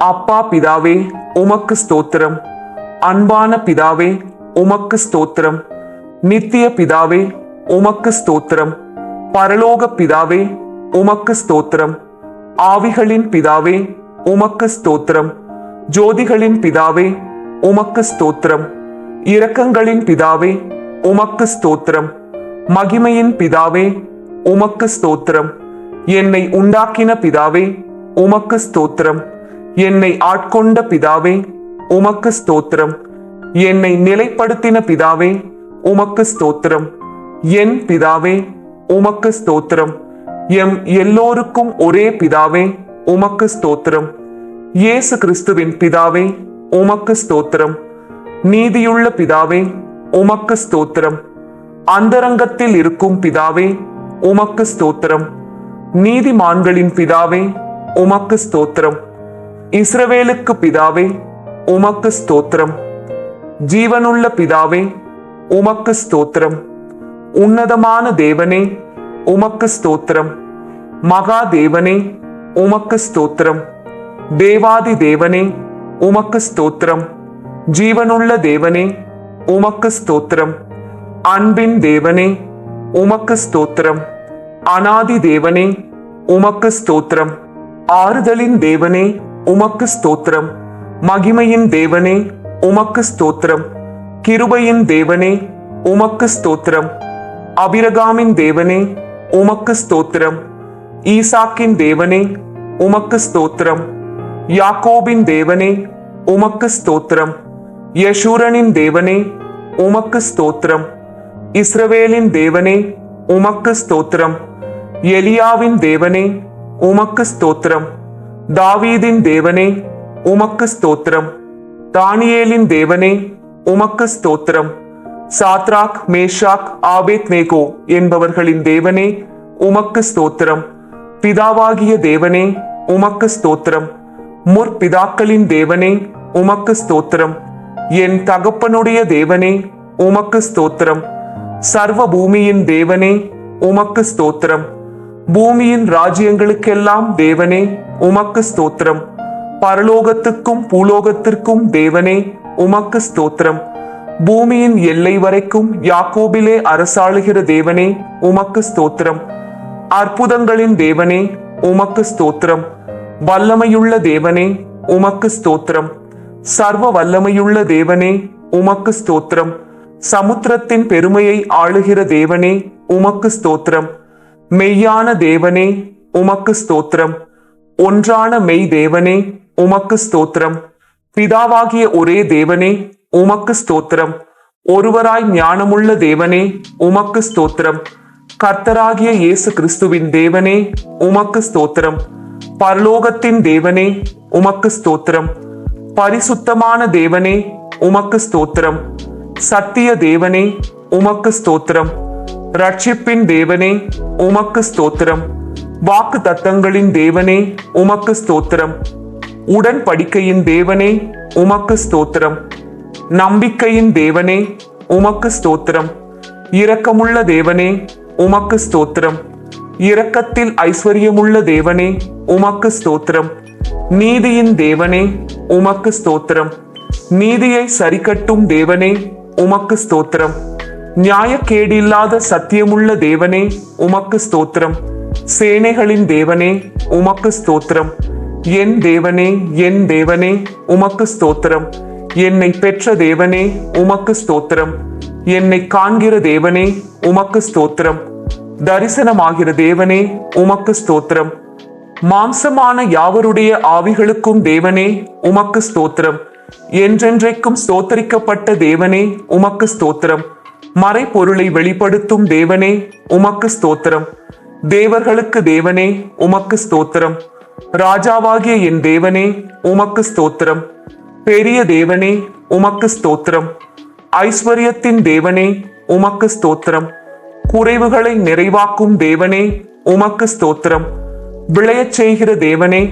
அப்பா பிதாவே உமக்கு ஸ்தோத்திரம். அன்பான பிதாவே உமக்கு ஸ்தோத்திரம். நித்திய பிதாவே உமக்கு ஸ்தோத்திரம். பரலோக பிதாவே உமக்கு ஸ்தோத்திரம். ஆவிகளின் பிதாவே உமக்கு ஸ்தோத்திரம். ஜோதிகளின் பிதாவே உமக்கு ஸ்தோத்திரம். இரக்கங்களின் பிதாவே உமக்கு ஸ்தோத்திரம். மகிமையின் பிதாவே உமக்கு ஸ்தோத்திரம். என்னை உண்டாக்கின பிதாவே உமக்கு ஸ்தோத்திரம். என்னை ஆட்கொண்ட பிதாவே உமக்கு ஸ்தோத்திரம். என்னை நிலைப்படுத்தின பிதாவே உமக்கு ஸ்தோத்திரம். என் பிதாவே உமக்கு ஸ்தோத்திரம். எம் எல்லோருக்கும் ஒரே பிதாவே உமக்கு ஸ்தோத்திரம். இயேசு கிறிஸ்துவின் பிதாவே உமக்கு ஸ்தோத்திரம். நீதியுள்ள பிதாவே உமக்கு ஸ்தோத்திரம். அந்தரங்கத்தில் இருக்கும் பிதாவே உமக்கு ஸ்தோத்திரம். நீதிமான்களின் பிதாவே உமக்கு ஸ்தோத்திரம். இஸ்ரவேலுக்கு பிதாவே உமக்கு ஸ்தோத்திரம். ஜீவனுள்ள பிதாவே உமக்கு ஸ்தோத்திரம். உன்னதமான தேவனே உமக்கு ஸ்தோத்திரம். மகா தேவனே உமக்கு ஸ்தோத்திரம். தேவாதி தேவனே உமக்கு ஸ்தோத்திரம். ஜீவனுள்ள தேவனே உமக்கு ஸ்தோத்திரம். அன்பின் தேவனே உமக்கு ஸ்தோத்திரம். அநாதி தேவனே உமக்கு ஸ்தோத்திரம். ஆறுதலின் தேவனே உமக்கு ஸ்தோத்திரம். மகிமையின் தேவனே உமக்கு ஸ்தோத்திரம். கிருபையின் தேவனே உமக்கு ஸ்தோத்திரம். அபிரகாமின் தேவனே உமக்கு ஸ்தோத்திரம். ஈசாக்கின் தேவனே உமக்கு ஸ்தோத்திரம். யாக்கோபின் தேவனே உமக்கு ஸ்தோத்திரம். யசூரனின் தேவனே உமக்கு ஸ்தோத்திரம். இஸ்ரவேலின் தேவனே உமக்கு ஸ்தோத்திரம். எலியாவின் தேவனே உமக்கு ஸ்தோத்திரம். தாவீதின் தேவனே உமக்கு ஸ்தோத்திரம். தானியேலின் தேவனே உமக்கு ஸ்தோத்திரம். சாத்ராக் மேஷாக் ஆபேத்நேகோ என்பவர்களின் தேவனே உமக்கு ஸ்தோத்திரம். பிதாவாகிய தேவனே உமக்கு ஸ்தோத்திரம். முற்பிதாக்களின் தேவனே உமக்கு ஸ்தோத்திரம். என் தகப்பனுடைய தேவனே உமக்கு ஸ்தோத்திரம். சர்வ பூமியின் தேவனே உமக்கு ஸ்தோத்திரம். பூமியின் ராஜ்யங்களுக்கெல்லாம் தேவனே உமக்கு ஸ்தோத்திரம். பரலோகத்துக்கும் பூலோகத்திற்கும் தேவனே உமக்கு ஸ்தோத்திரம். பூமியின் எல்லை வரைக்கும் யாக்கோபிலே அரசாளுகிற தேவனே உமக்கு ஸ்தோத்திரம். அற்புதங்களின் தேவனே உமக்கு ஸ்தோத்திரம். வல்லமையுள்ள தேவனே உமக்கு ஸ்தோத்திரம். சர்வ வல்லமையுள்ள தேவனே உமக்கு ஸ்தோத்திரம். சமுத்திரத்தின் பெருமையை ஆளுகிற தேவனே உமக்கு ஸ்தோத்திரம். மெய்யான தேவனே உமக்கு ஸ்தோத்திரம். ஒன்றான மெய் தேவனே உமக்கு ஸ்தோத்திரம். பிதாவாகிய ஒரே தேவனே உமக்கு ஸ்தோத்திரம். ஒருவராய் ஞானமுள்ள தேவனே உமக்கு ஸ்தோத்திரம். கர்த்தராகிய இயேசு கிறிஸ்துவின் தேவனே உமக்கு ஸ்தோத்திரம். பரலோகத்தின் தேவனே உமக்கு ஸ்தோத்திரம். பரிசுத்தமான தேவனே உமக்கு ஸ்தோத்திரம். சத்திய தேவனே உமக்கு ஸ்தோத்திரம். ரட்சிப்பின் தேவனே உமக்கு ஸ்தோத்திரம். வாக்கு தத்தங்களின் தேவனே உமக்கு ஸ்தோத்திரம். உடன்படிக்கையின் தேவனே உமக்கு ஸ்தோத்திரம். நம்பிக்கையின் தேவனே உமக்கு ஸ்தோத்திரம். இரக்கமுள்ள தேவனே உமக்கு ஸ்தோத்திரம். இரக்கத்தில் ஐஸ்வர்யமுள்ள தேவனே உமக்கு ஸ்தோத்திரம். நீதியின் தேவனே உமக்கு ஸ்தோத்திரம். நீதியை சரிக்கட்டும் தேவனே உமக்கு ஸ்தோத்திரம். நியாயக்கேடில்லாத சத்தியமுள்ள தேவனே உமக்கு ஸ்தோத்திரம். சேனைகளின் தேவனே உமக்கு ஸ்தோத்திரம். என் தேவனே என் தேவனே உமக்கு ஸ்தோத்திரம். என்னை பெற்ற தேவனே உமக்கு ஸ்தோத்திரம். என்னை காண்கிற தேவனே உமக்கு ஸ்தோத்திரம். தரிசனமாகிற தேவனே உமக்கு ஸ்தோத்திரம். மாம்சமான யாவருடைய ஆவிகளுக்கும் தேவனே உமக்கு ஸ்தோத்திரம். என்றென்றைக்கும் ஸ்தோத்தரிக்கப்பட்ட தேவனே உமக்கு ஸ்தோத்திரம். மறைபொருளை வெளிப்படுத்தும் தேவனே உமக்கு ஸ்தோத்திரம். தேவர்களுக்கு தேவனே உமக்கு ஸ்தோத்திரம். ராஜாவாகிய என் தேவனே உமக்கு ஸ்தோத்திரம். பெரிய தேவனே உமக்கு ஸ்தோத்திரம். ஐஸ்வர்யத்தின் தேவனே உமக்கு ஸ்தோத்திரம். குறைவுகளை நிறைவாக்கும் தேவனே உமக்கு ஸ்தோத்திரம். விளையச் செய்கிற தேவனே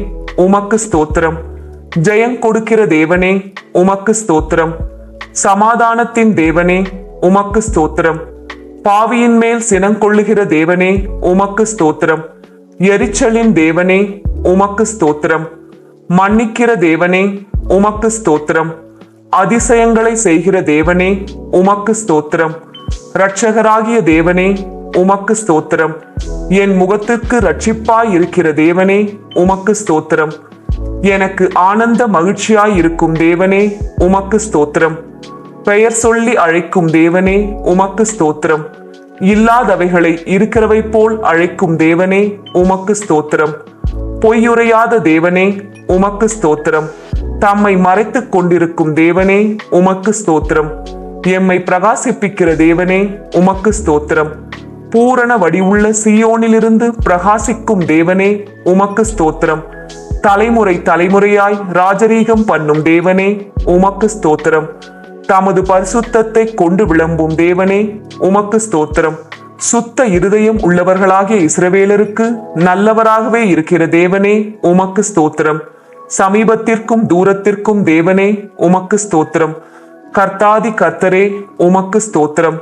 உமக்கு ஸ்தோத்திரம். ஜெயம் கொடுக்கிற தேவனே உமக்கு ஸ்தோத்திரம். சமாதானத்தின் தேவனே உமக்கு ஸ்தோத்திரம். பாவியின் மேல் சினங்கொள்ளுகிற தேவனே உமக்கு ஸ்தோத்திரம். எரிச்சலின் தேவனே உமக்கு ஸ்தோத்திரம். மன்னிக்கிற தேவனே உமக்கு ஸ்தோத்திரம். அதிசயங்களை செய்கிற தேவனே உமக்கு ஸ்தோத்திரம். இரட்சகராகிய தேவனே உமக்கு ஸ்தோத்திரம். என் முகத்துக்கு இரட்சிப்பாய் இருக்கிற தேவனே உமக்கு ஸ்தோத்திரம். எனக்கு ஆனந்த மகிழ்ச்சியாய் இருக்கும் தேவனே உமக்கு ஸ்தோத்திரம். பெயர் சொல்லி அழைக்கும் தேவனே உமக்கு ஸ்தோத்திரம். இல்லாதவைகளை இருக்கிறவை போல் அழைக்கும் தேவனே உமக்கு ஸ்தோத்திரம். பொய்யுரையாத தேவனே உமக்கு ஸ்தோத்திரம். தம்மை மறைத்துக் கொண்டிருக்கும் தேவனே உமக்கு ஸ்தோத்திரம். எம்மை பிரகாசிப்பிக்கிற தேவனே உமக்கு ஸ்தோத்திரம். பூரண வடிவுள்ள சீயோனிலிருந்து பிரகாசிக்கும் தேவனே உமக்கு ஸ்தோத்திரம். தலைமுறை தலைமுறையாய் ராஜரீகம் பண்ணும் தேவனே உமக்கு ஸ்தோத்திரம். தமது பரிசுத்தத்தை கொண்டு விளம்பும் தேவனே உமக்கு ஸ்தோத்திரம். சுத்த இருதயம் உள்ளவர்களாகிய இஸ்ரவேலருக்கு நல்லவராகவே இருக்கிற தேவனே உமக்கு ஸ்தோத்திரம். சமீபத்திற்கும் தூரத்திற்கும் தேவனே உமக்கு ஸ்தோத்திரம். கர்த்தாதி கர்த்தரே உமக்கு ஸ்தோத்திரம்.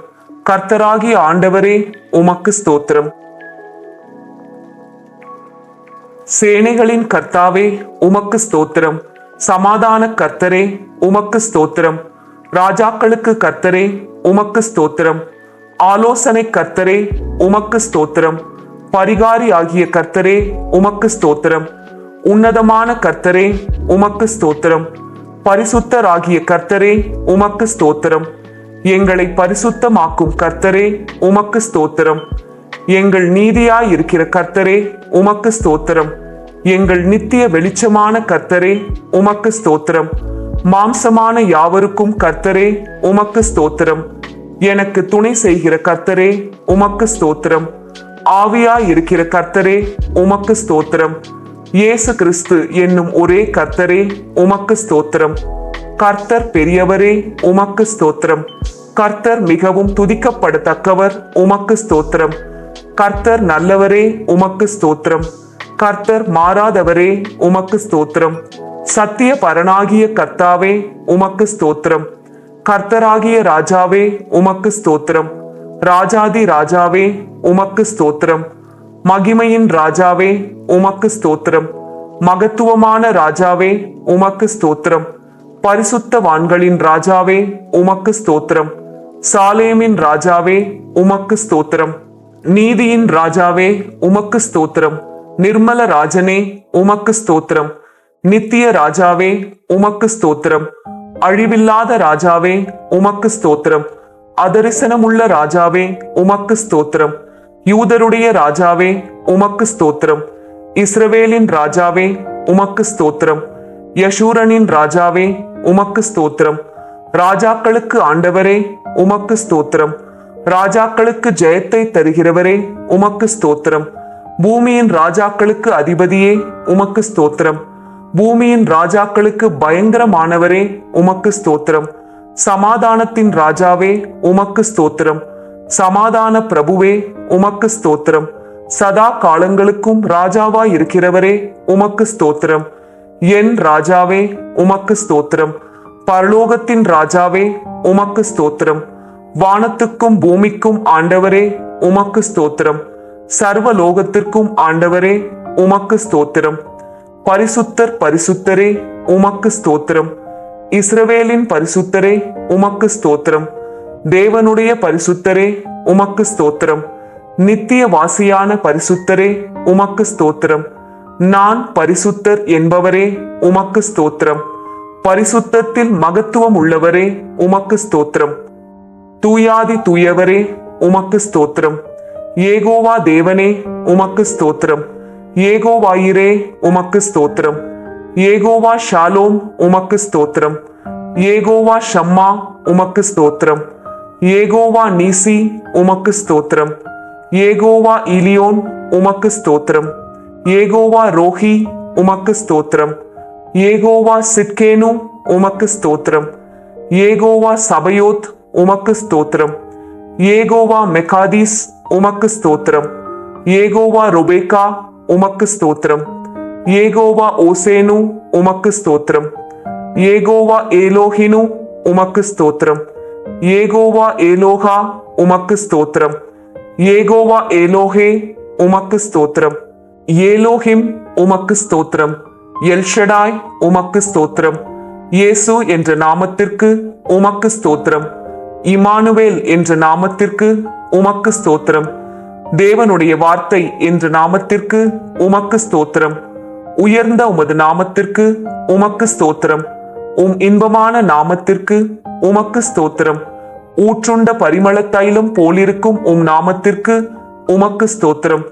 கர்த்தராகிய ஆண்டவரே உமக்கு ஸ்தோத்திரம். சேனைகளின் கர்த்தாவே உமக்கு ஸ்தோத்திரம். சமாதான கர்த்தரே உமக்கு ஸ்தோத்திரம். ராஜாக்களுக்கு கர்த்தரே உமக்கு ஸ்தோத்திரம். ஆலோசனை கர்த்தரே உமக்கு ஸ்தோத்திரம். பரிகாரி ஆகிய கர்த்தரே உமக்கு ஸ்தோத்திரம். உன்னதமான கர்த்தரே உமக்கு ஸ்தோத்திரம். பரிசுத்தராகிய கர்த்தரே உமக்கு ஸ்தோத்திரம். எங்களை பரிசுத்தமாக்கும் கர்த்தரே உமக்கு ஸ்தோத்திரம். எங்கள் நீதியாய் இருக்கிற கர்த்தரே உமக்கு ஸ்தோத்திரம். எங்கள் நித்திய வெளிச்சமான கர்த்தரே உமக்கு ஸ்தோத்திரம். மாம்சமான யாவருக்கும் கர்த்தரே உமக்கு ஸ்தோத்திரம். எனக்கு துணை செய்கிற கர்த்தரே உமக்கு ஸ்தோத்திரம். ஆவியாய் இருக்கிற கர்த்தரே உமக்கு ஸ்தோத்திரம். இயேசு கிறிஸ்து என்னும் ஒரே கர்த்தரே உமக்கு ஸ்தோத்திரம். கர்த்தர் பெரியவரே உமக்கு ஸ்தோத்திரம். கர்த்தர் மிகவும் துதிக்கப்படத்தக்கவர் உமக்கு ஸ்தோத்திரம். கர்த்தர் நல்லவரே உமக்கு ஸ்தோத்திரம். கர்த்தர் மாறாதவரே உமக்கு ஸ்தோத்திரம். சத்திய பரனாகிய கர்த்தாவே உமக்கு ஸ்தோத்திரம். கர்த்தராகிய ராஜாவே உமக்கு ஸ்தோத்திரம். ராஜாதி ராஜாவே உமக்கு ஸ்தோத்திரம். மகிமையின் ராஜாவே உமக்கு ஸ்தோத்திரம். மகத்துவமான ராஜாவே உமக்கு ஸ்தோத்திரம். பரிசுத்தவான்களின் ராஜாவே உமக்கு ஸ்தோத்திரம். சாலேமின் ராஜாவே உமக்கு ஸ்தோத்திரம். நீதியின் ராஜாவே உமக்கு ஸ்தோத்திரம். நிர்மல ராஜனே உமக்கு ஸ்தோத்திரம். நித்திய ராஜாவே உமக்கு ஸ்தோத்திரம். அழிவில்லாத ராஜாவே உமக்கு ஸ்தோத்திரம். அதரிசனமுள்ள ராஜாவே உமக்கு ஸ்தோத்திரம். யூதருடைய ராஜாவே உமக்கு ஸ்தோத்திரம். இஸ்ரவேலின் ராஜாவே உமக்கு ஸ்தோத்திரம். யசூரனின் ராஜாவே உமக்கு ஸ்தோத்திரம். ராஜாக்களுக்கு ஆண்டவரே உமக்கு ஸ்தோத்திரம். ராஜாக்களுக்கு ஜெயத்தை தருகிறவரே உமக்கு ஸ்தோத்திரம். பூமியின் ராஜாக்களுக்கு அதிபதியே உமக்கு ஸ்தோத்திரம். பூமியின் ராஜாக்களுக்கு பயங்கரமானவரே உமக்கு ஸ்தோத்திரம். சமாதானத்தின் ராஜாவே உமக்கு ஸ்தோத்திரம். சமாதான பிரபுவே உமக்கு ஸ்தோத்திரம். சதா காலங்களுக்கும் ராஜாவாய் இருக்கிறவரே உமக்கு ஸ்தோத்திரம். என் ராஜாவே உமக்கு ஸ்தோத்திரம். பரலோகத்தின் ராஜாவே உமக்கு ஸ்தோத்திரம். வானத்துக்கும் பூமிக்கும் ஆண்டவரே உமக்கு ஸ்தோத்திரம். சர்வலோகத்திற்கும் ஆண்டவரே உமக்கு ஸ்தோத்திரம். பரிசுத்தர் பரிசுத்தரே உமக்கு ஸ்தோத்திரம். இஸ்ரவேலின் பரிசுத்தரே உமக்கு ஸ்தோத்திரம். தேவனுடைய பரிசுத்தரே உமக்கு ஸ்தோத்திரம். நித்திய வாசியான பரிசுத்தரே உமக்கு ஸ்தோத்திரம். நான் பரிசுத்தர் என்பவரே உமக்கு ஸ்தோத்திரம். பரிசுத்தத்தில் மகத்துவம் உள்ளவரே உமக்கு ஸ்தோத்திரம். தூயாதி தூயவரே உமக்கு ஸ்தோத்திரம். ஏகோவா தேவனே உமக்கு ஸ்தோத்திரம். ஏகோவாயிரே உமக்கு ஸ்தோத்திரம். ஏகோவா ஷாலோம் உமக்கு ஸ்தோத்திரம். ஏகோவா ஷம்மா உமக்கு ஸ்தோத்திரம். ஏகோவா நீசி உமக்கு ஸ்தோத்திரம். ஏகோவா இலியோன் உமக்கு ஸ்தோத்திரம். ஏகோவா ரோஹி உமக்கு ஸ்தோத்திரம். ஏகோவா சிட்கேனு உமக்கு ஸ்தோத்திரம். ஏகோவா சபயோத் உமக்கு ஸ்தோத்திரம். ஏகோவா மெகாதீஸ் உமக்கு ஸ்தோத்திரம். ஏகோவா ரொபேக்கா உமக்கு ஸ்தோத்திரம். ஏகோவா ஓசேனு உமக்கு ஸ்தோத்திரம். ஏகோவா ஏலோஹினு உமக்கு ஸ்தோத்திரம். ஏகோவா ஏலோஹா உமக்கு ஸ்தோத்திரம். ஏகோவா ஏலோஹே உமக்கு ஸ்தோத்திரம். ஏலோஹிம் உமக்கு ஸ்தோத்திரம். எல்ஷடாய் உமக்கு ஸ்தோத்திரம். இயேசு என்ற நாமத்திற்கு உமக்கு ஸ்தோத்திரம். இமானுவேல் என்ற நாமத்திற்கு உமக்கு ஸ்தோத்திரம். தேவனுடைய வார்த்தை என்ற நாமத்திற்கு உமக்கு ஸ்தோத்திரம். உயர்ந்த உமது நாமத்திற்கு உமக்கு ஸ்தோத்திரம். இன்பமான நாமத்திற்கு உமக்கு ஸ்தோத்திரம். ஊற்றுண்ட பரிமள தைலம் போலிருக்கும் நாமத்திற்கு உமக்கு ஸ்தோத்திரம்.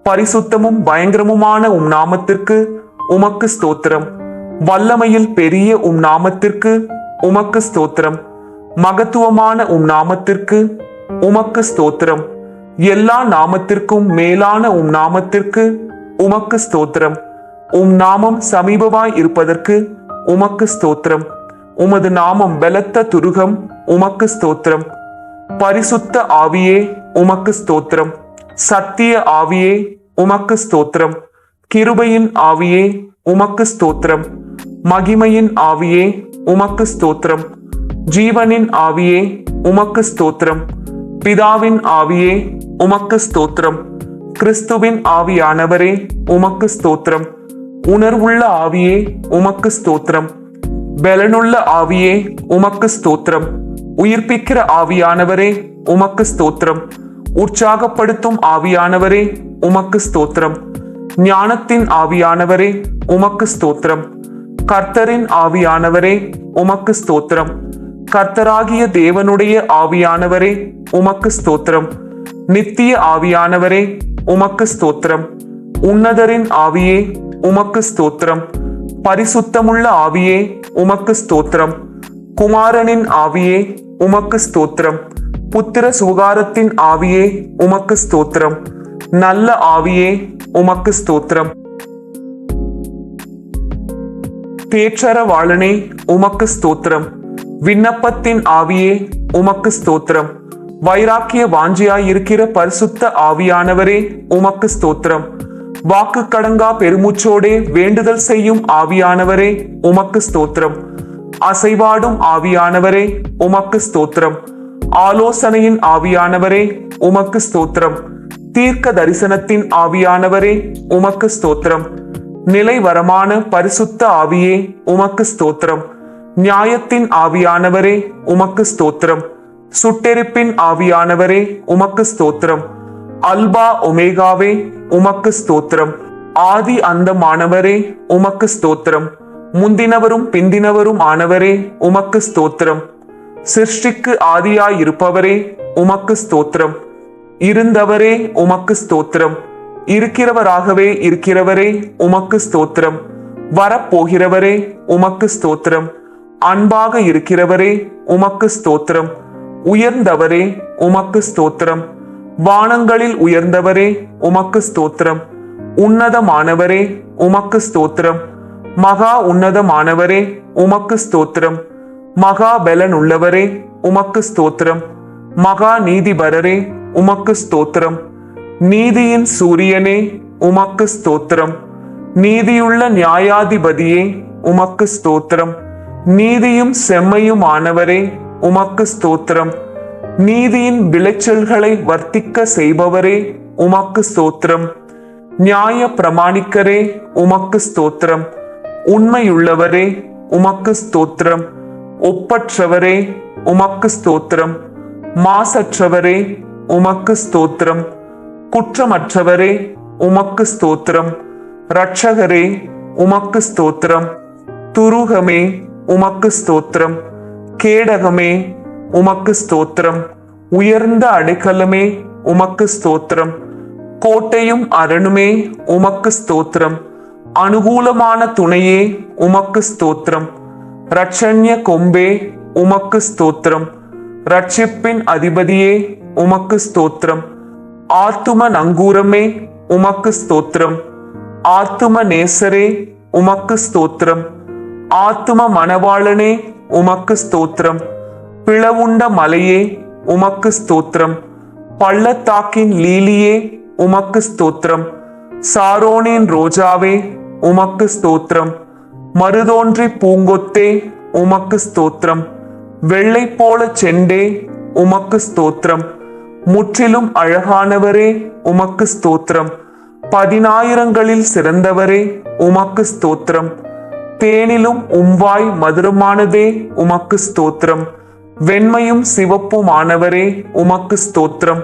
பரிசுத்தமும் பயங்கரமுமான நாமத்திற்கு உமக்கு ஸ்தோத்திரம். வல்லமையில் பெரிய நாமத்திற்கு உமக்கு ஸ்தோத்திரம். மகத்துவமான நாமத்திற்கு உமக்கு ஸ்தோத்திரம். எல்லா நாமத்திற்கும் மேலான நாமத்திற்கு உமக்கு ஸ்தோத்திரம். நாமம் சமீபமாய் இருப்பதற்கு உமக்கு ஸ்தோத்திரம். உமது நாமம் பலத்த துருகம், உமக்கு ஸ்தோத்திரம். பரிசுத்த ஆவியே உமக்கு ஸ்தோத்திரம். சத்திய ஆவியே உமக்கு ஸ்தோத்திரம். கிருபையின் ஆவியே உமக்கு ஸ்தோத்திரம். மகிமையின் ஆவியே உமக்கு ஸ்தோத்திரம். ஜீவனின் ஆவியே உமக்கு ஸ்தோத்திரம். பிதாவின் ஆவியே உமக்கு ஸ்தோத்திரம். கிறிஸ்துவின் ஆவியானவரே உமக்கு ஸ்தோத்திரம். உணர்வுள்ள ஆவியே உமக்கு ஸ்தோத்திரம். பலனுள்ள ஆவியே உமக்கு ஸ்தோத்திரம். உயிர்ப்பிக்கிற ஆவியானவரே உமக்கு ஸ்தோத்திரம். உற்சாகப்படுத்தும் ஆவியானவரே உமக்கு ஸ்தோத்திரம். ஞானத்தின் ஆவியானவரே உமக்கு ஸ்தோத்திரம். கர்த்தரின் ஆவியானவரே உமக்கு ஸ்தோத்திரம். கர்த்தராகிய தேவனுடைய ஆவியானவரே உமக்கு ஸ்தோத்திரம். நித்திய ஆவியானவரே உமக்கு ஸ்தோத்திரம். உன்னதரின் ஆவியே உமக்கு ஸ்தோத்திரம். பரிசுத்தமுள்ள ஆவியே உமக்கு ஸ்தோத்திரம். குமாரனின் ஆவியே உமக்கு ஸ்தோத்திரம். புத்திர சுகாரத்தின் ஆவியே உமக்கு ஸ்தோத்திரம். நல்ல ஆவியே உமக்கு ஸ்தோத்திரம். தேற்றரவாளனே உமக்கு ஸ்தோத்திரம். விண்ணப்பத்தின் ஆவியே உமக்கு ஸ்தோத்திரம். வைராக்கிய வாஞ்சியாய் இருக்கிற பரிசுத்த ஆவியானவரே உமக்கு ஸ்தோத்திரம். வாக்கு கடங்கா பெருமூச்சோடே வேண்டுதல் செய்யும் ஆவியானவரே உமக்கு ஸ்தோத்திரம். அசைவாடும் ஆவியானவரே உமக்கு ஸ்தோத்திரம். ஆலோசனையின் ஆவியானவரே உமக்கு ஸ்தோத்திரம். தீர்க்க தரிசனத்தின் ஆவியானவரே உமக்கு ஸ்தோத்திரம். நிலைவரமான பரிசுத்த ஆவியே உமக்கு ஸ்தோத்திரம். நியாயத்தின் ஆவியானவரே உமக்கு ஸ்தோத்திரம். சுட்டெரிப்பின் ஆவியானவரே உமக்கு ஸ்தோத்திரம். அல்பா ஒமேகாவே உமக்கு ஸ்தோத்திரம். ஆதி அந்தமானவரே உமக்கு ஸ்தோத்திரம். முந்தினவரும் பிந்தினவரும் ஆனவரே உமக்கு ஸ்தோத்திரம். சிருஷ்டிக்கு ஆதியாயிருப்பவரே உமக்கு ஸ்தோத்திரம். இருந்தவரே உமக்கு ஸ்தோத்திரம். இருக்கிறவராகவே இருக்கிறவரே உமக்கு ஸ்தோத்திரம். வரப்போகிறவரே உமக்கு ஸ்தோத்திரம். அன்பாக இருக்கிறவரே உமக்கு ஸ்தோத்திரம். உயர்ந்தவரே உமக்கு ஸ்தோத்திரம். வானங்களில் உயர்ந்தவரே உமக்கு ஸ்தோத்திரம். உன்னதமானவரே உமக்கு ஸ்தோத்திரம். மகா உன்னதமானவரே உமக்கு ஸ்தோத்திரம். மகா பலன் உள்ளவரே உமக்கு ஸ்தோத்திரம். மகா நீதிபரரே உமக்கு ஸ்தோத்திரம். நீதியின் சூரியனே உமக்கு ஸ்தோத்திரம். நீதியுள்ள நியாயாதிபதியே உமக்கு ஸ்தோத்திரம். நீதியும் செம்மையுமானவரே உமக்கு ஸ்தோத்திரம். நீதியின் விளைச்சல்களை வர்த்திக்க செய்பவரே உமக்கு ஸ்தோத்திரம். நியாய பிரமாணிக்கரே உமக்கு ஸ்தோத்திரம். உண்மையுள்ளவரே உமக்கு ஸ்தோத்திரம். ஒப்பற்றவரே உமக்கு ஸ்தோத்திரம். மாசற்றவரே உமக்கு ஸ்தோத்திரம். குற்றமற்றவரே உமக்கு ஸ்தோத்திரம். இரட்சகரே உமக்கு ஸ்தோத்திரம். துருகமே உமக்கு ஸ்தோத்திரம். கேடகமே உமக்கு ஸ்தோத்திரம். உயர்ந்த அடைக்கலமே உமக்கு ஸ்தோத்திரம். கோட்டையும் அரணுமே உமக்கு ஸ்தோத்திரம். அனுகூலமான துணையே உமக்கு ஸ்தோத்திரம். இரட்சண்ய கொம்பே உமக்கு ஸ்தோத்திரம். இரட்சிப்பின் அதிபதியே உமக்கு ஸ்தோத்திரம். ஆத்தும நங்கூரமே உமக்கு ஸ்தோத்திரம். ஆத்தும நேசரே உமக்கு ஸ்தோத்திரம். ஆத்தும மணவாளனே உமக்கு ஸ்தோத்திரம். பிளவுண்ட மலையே உமக்கு ஸ்தோத்திரம். பள்ளத்தாக்கின் லீலியே உமக்கு ஸ்தோத்திரம். சாரோனின் ரோஜாவே உமக்கு ஸ்தோத்திரம். மருதோன்றி பூங்கொத்தே உமக்கு ஸ்தோத்திரம். வெள்ளை போல செண்டே உமக்கு ஸ்தோத்திரம். முற்றிலும் அழகானவரே உமக்கு ஸ்தோத்திரம். பதினாயிரங்களில் சிறந்தவரே உமக்கு ஸ்தோத்திரம். தேனிலும் உம்வாய் மதுரமானதே உமக்கு ஸ்தோத்திரம். வெண்மையும் சிவப்புமானவரே உமக்கு ஸ்தோத்திரம்.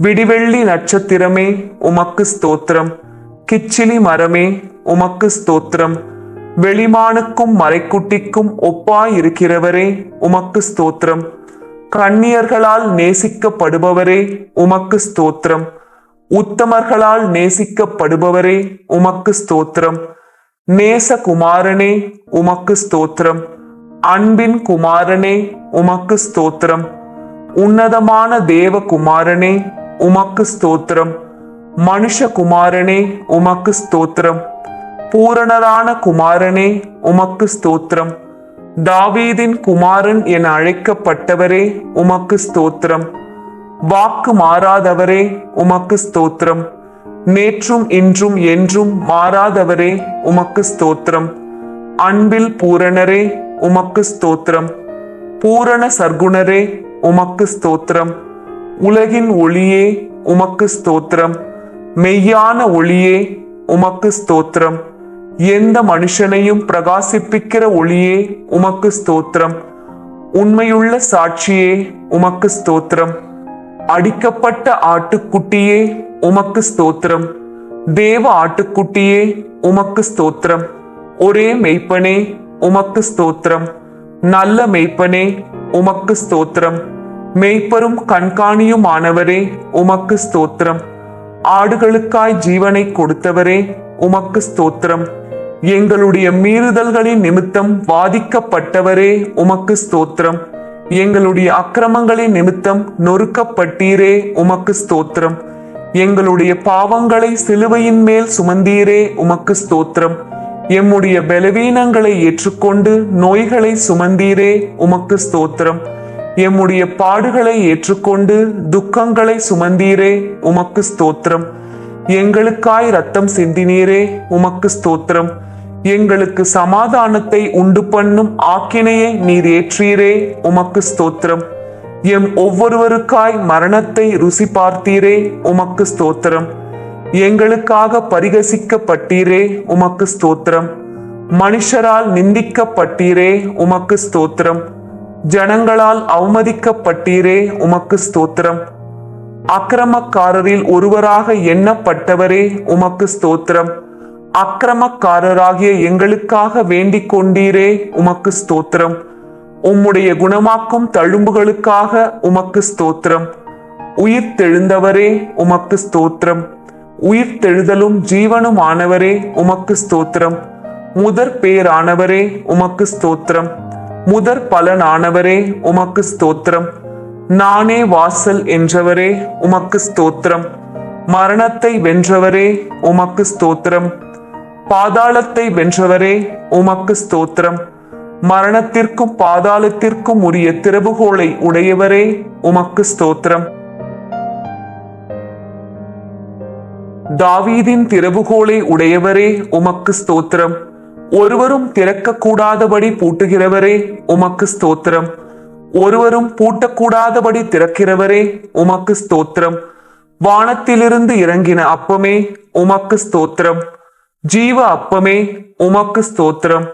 விடிவெள்ளி நட்சத்திரமே உமக்கு ஸ்தோத்திரம். கிச்சிலி மரமே உமக்கு ஸ்தோத்திரம். வெளிமானுக்கும் மலைக்குட்டிக்கும் ஒப்பாயிருக்கிறவரே உமக்கு ஸ்தோத்திரம். கன்னியர்களால் நேசிக்கப்படுபவரே உமக்கு ஸ்தோத்திரம். உத்தமர்களால் நேசிக்கப்படுபவரே உமக்கு ஸ்தோத்திரம். நேசகுமாரனே உமக்கு ஸ்தோத்திரம். அன்பின் குமாரனே உமக்கு ஸ்தோத்திரம். உன்னதமான தேவகுமாரனே உமக்கு ஸ்தோத்திரம். மனுஷகுமாரனே உமக்கு ஸ்தோத்திரம். பூரணரான குமாரனே உமக்கு ஸ்தோத்திரம். தாவீதின் குமாரன் என அழைக்கப்பட்டவரே உமக்கு ஸ்தோத்திரம். வாக்கு மாறாதவரே உமக்கு ஸ்தோத்திரம். நேற்றும் இன்றும் என்றும் மாறாதவரே உமக்கு ஸ்தோத்திரம். அன்பில் பூரணரே உமக்கு ஸ்தோத்திரம். பூரண சர்க்குணரே உமக்கு ஸ்தோத்திரம். உலகின் ஒளியே உமக்கு ஸ்தோத்திரம். மெய்யான ஒளியே உமக்கு ஸ்தோத்திரம். எந்த மனுஷனையும் பிரகாசிப்பிக்கிற ஒளியே உமக்கு ஸ்தோத்திரம். உண்மையுள்ள சாட்சியே உமக்கு ஸ்தோத்திரம். அடிக்கப்பட்ட ஆட்டுக்குட்டியே உமக்கு ஸ்தோத்திரம். தேவ ஆட்டுக்குட்டியே உமக்கு ஸ்தோத்திரம். ஒரே மெய்ப்பனே உமக்கு ஸ்தோத்திரம். நல்ல மெய்ப்பனே உமக்கு ஸ்தோத்திரம். மெய்ப்பரும் கண்காணியுமானவரே உமக்கு ஸ்தோத்திரம். ஆடுகளுக்காய் ஜீவனை கொடுத்தவரே உமக்கு ஸ்தோத்திரம். எங்களுடைய மீறுதல்களின் நிமித்தம் வாதிக்கப்பட்டவரே உமக்கு ஸ்தோத்திரம். எங்களுடைய அக்கிரமங்களின் நிமித்தம் நொறுக்கப்பட்டீரே உமக்கு ஸ்தோத்திரம். எங்களுடைய பாவங்களை சிலுவையின் மேல் சுமந்தீரே உமக்கு ஸ்தோத்திரம். எம்முடைய பலவீனங்களை ஏற்றுக்கொண்டு நோய்களை சுமந்தீரே உமக்கு ஸ்தோத்திரம். எம்முடைய பாடுகளை ஏற்றுக்கொண்டு துக்கங்களை சுமந்தீரே உமக்கு ஸ்தோத்திரம். எங்களுக்காய் இரத்தம் சிந்தினீரே உமக்கு ஸ்தோத்திரம். எங்களுக்கு சமாதானத்தை உண்டு பண்ணும் ஆக்கினையை நீர் ஏற்றீரே உமக்கு ஸ்தோத்திரம். எம் ஒவ்வொருவருக்காய் மரணத்தை ருசி பார்த்தீரே உமக்கு ஸ்தோத்திரம். எங்களுக்காக பரிகசிக்கப்பட்டீரே உமக்கு ஸ்தோத்திரம். மனுஷரால் நிந்திக்கப்பட்டீரே உமக்கு ஸ்தோத்திரம். ஜனங்களால் அவமதிக்கப்பட்டீரே உமக்கு ஸ்தோத்திரம். அக்கிரமக்காரரில் ஒருவராக எண்ணப்பட்டவரே உமக்கு ஸ்தோத்திரம். அக்கிரமக்காரராகிய எங்களுக்காக வேண்டிக் கொண்டீரே உமக்கு ஸ்தோத்திரம். உம்முடைய குணமாக்கும் தழும்புகளுக்காக உமக்கு ஸ்தோத்திரம். உயிர் தெழுந்தவரே உமக்கு ஸ்தோத்திரம். உயிர் தெழுதலும் ஜீவனுமானவரே உமக்கு ஸ்தோத்திரம். முதற் பேரானவரே உமக்கு ஸ்தோத்திரம். முதற் பலனானவரே உமக்கு ஸ்தோத்திரம். நானே வாசல் என்றவரே உமக்கு ஸ்தோத்திரம். மரணத்தை வென்றவரே உமக்கு ஸ்தோத்திரம். பாதாளத்தை வென்றவரே உமக்கு ஸ்தோத்திரம். மரணத்திற்கும் பாதாளத்திற்கும் உரிய திறவுகோலை உடையவரே உமக்கு ஸ்தோத்திரம். தாவீதின் திறவுகோலை உடையவரே உமக்கு ஸ்தோத்திரம். ஒருவரும் திறக்க கூடாதபடி பூட்டுகிறவரே உமக்கு ஸ்தோத்திரம். ஒருவரும் பூட்டக்கூடாதபடி திறக்கிறவரே உமக்கு ஸ்தோத்திரம். வானத்திலிருந்து இறங்கின அப்பமே உமக்கு ஸ்தோத்திரம். ஜீவ அப்பமே உமக்கு ஸ்தோத்திரம்.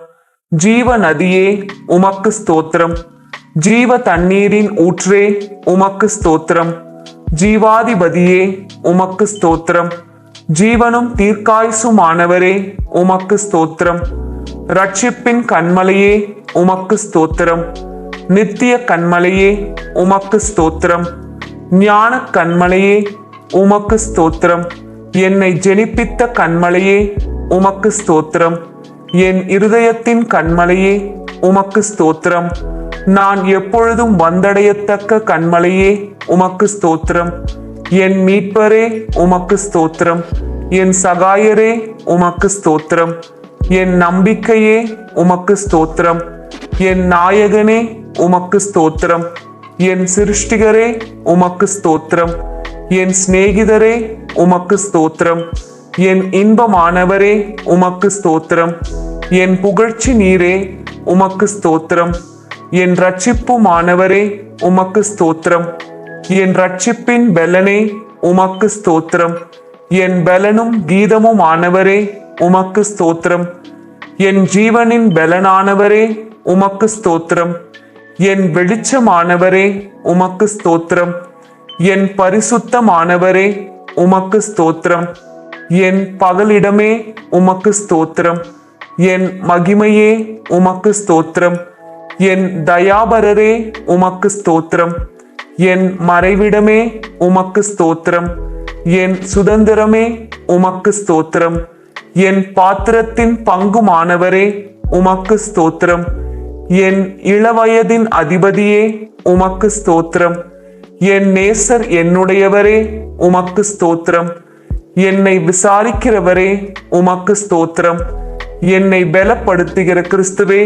ஜீவ நதியே உமக்கு ஸ்தோத்திரம். ஜீவ தண்ணீரின் ஊற்றே உமக்கு ஸ்தோத்திரம். ஜீவாதிபதியே உமக்கு ஸ்தோத்திரம். ஜீவனும் தீர்க்காயுசுமானவரே உமக்கு ஸ்தோத்திரம். ரட்சிப்பின் கண்மலையே உமக்கு ஸ்தோத்திரம். நித்திய கண்மலையே உமக்கு ஸ்தோத்திரம். ஞான கண்மலையே உமக்கு ஸ்தோத்திரம். என்னை ஜெனிப்பித்த கண்மலையே உமக்கு ஸ்தோத்திரம். என் இருதயத்தின் கண்மலையே உமக்கு ஸ்தோத்திரம். நான் எப்பொழுதும் வந்தடையத்தக்க கண்மலையே உமக்கு ஸ்தோத்திரம். என் மீட்பரே உமக்கு ஸ்தோத்திரம். என் சகாயரே உமக்கு ஸ்தோத்திரம். என் நம்பிக்கையே உமக்கு ஸ்தோத்திரம். என் நாயகனே உமக்கு ஸ்தோத்திரம். என் சிருஷ்டிகரே உமக்கு ஸ்தோத்திரம். என் சிநேகிதரே உமக்கு ஸ்தோத்திரம். என் இன்பமானவரே உமக்கு ஸ்தோத்திரம். என் புகழ்ச்சி நீரே உமக்கு ஸ்தோத்திரம். என் ரட்சிப்புமானவரே உமக்கு ஸ்தோத்திரம். என் ரட்சிப்பின் பெலனே உமக்கு ஸ்தோத்திரம். என் பலனும் கீதமும் ஆனவரே உமக்கு ஸ்தோத்திரம். என் ஜீவனின் பலனானவரே உமக்கு ஸ்தோத்திரம். என் வெளிச்சமானவரே உமக்கு ஸ்தோத்திரம். என் பரிசுத்தமானவரே உமக்கு ஸ்தோத்திரம். என் பகலிடமே உமக்கு ஸ்தோத்திரம். என் மகிமையே உமக்கு ஸ்தோத்திரம். என் தயாபரரே உமக்கு ஸ்தோத்திரம். என் மறைவிடமே உமக்கு ஸ்தோத்திரம். என் சுதந்திரமே உமக்கு ஸ்தோத்திரம். என் பாத்திரத்தின் பங்குமானவரே உமக்கு ஸ்தோத்திரம். என் இளவயதின் அதிபதியே உமக்கு ஸ்தோத்திரம். என் நேசர் என்னுடையவரே உமக்கு ஸ்தோத்திரம். என்னை விசாரிக்கிறவரே உமக்கு ஸ்தோத்திரம். என்னை பலப்படுத்துகிற கிறிஸ்துவே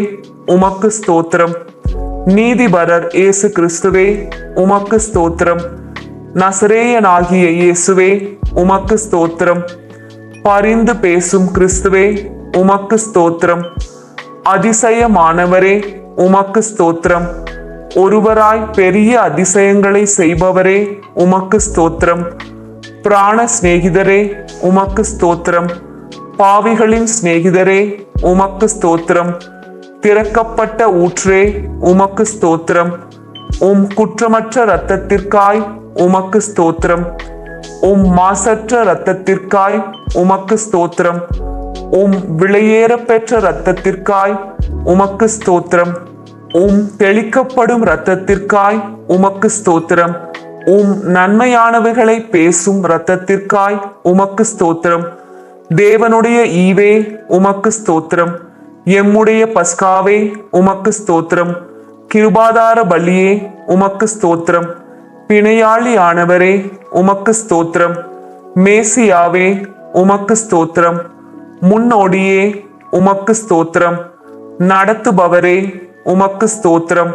உமக்கு ஸ்தோத்திரம். நீதிபரர் இயேசு கிறிஸ்துவே உமக்கு ஸ்தோத்திரம். நசரேயனாகிய இயேசுவே உமக்கு ஸ்தோத்திரம். பரிந்து பேசும் கிறிஸ்துவே உமக்கு ஸ்தோத்திரம். அதிசயமானவரே உமக்கு ஸ்தோத்திரம். ஒருவராய் பெரிய அதிசயங்களை செய்பவரே உமக்கு ஸ்தோத்திரம். பிராண சிநேகிதரே உமக்கு ஸ்தோத்திரம். பாவிகளின் சிநேகிதரே உமக்கு ஸ்தோத்திரம். திறக்கப்பட்ட ஊற்றே உமக்கு ஸ்தோத்திரம். உம் குற்றமற்ற இரத்தத்திற்காய் உமக்கு ஸ்தோத்திரம். உம் மாசற்ற இரத்தத்திற்காய் உமக்கு ஸ்தோத்திரம். உம் விலையேற பெற்ற இரத்தத்திற்காய் உமக்கு ஸ்தோத்திரம். உம் தெளிக்கப்படும் இரத்தத்திற்காய் உமக்கு ஸ்தோத்திரம். உம் நன்மையானவைகளை பேசும் இரத்தத்திற்காய் உமக்கு ஸ்தோத்திரம். தேவனுடைய ஈவே உமக்கு ஸ்தோத்திரம். எம்முடைய பஸ்காவே உமக்கு ஸ்தோத்திரம். கிருபாதார பலியே உமக்கு ஸ்தோத்திரம். பிணையாளி ஆனவரே உமக்கு ஸ்தோத்திரம். மேசியாவே உமக்கு ஸ்தோத்திரம். முன்னோடியே உமக்கு ஸ்தோத்திரம். நடத்துபவரே உமக்கு ஸ்தோத்திரம்.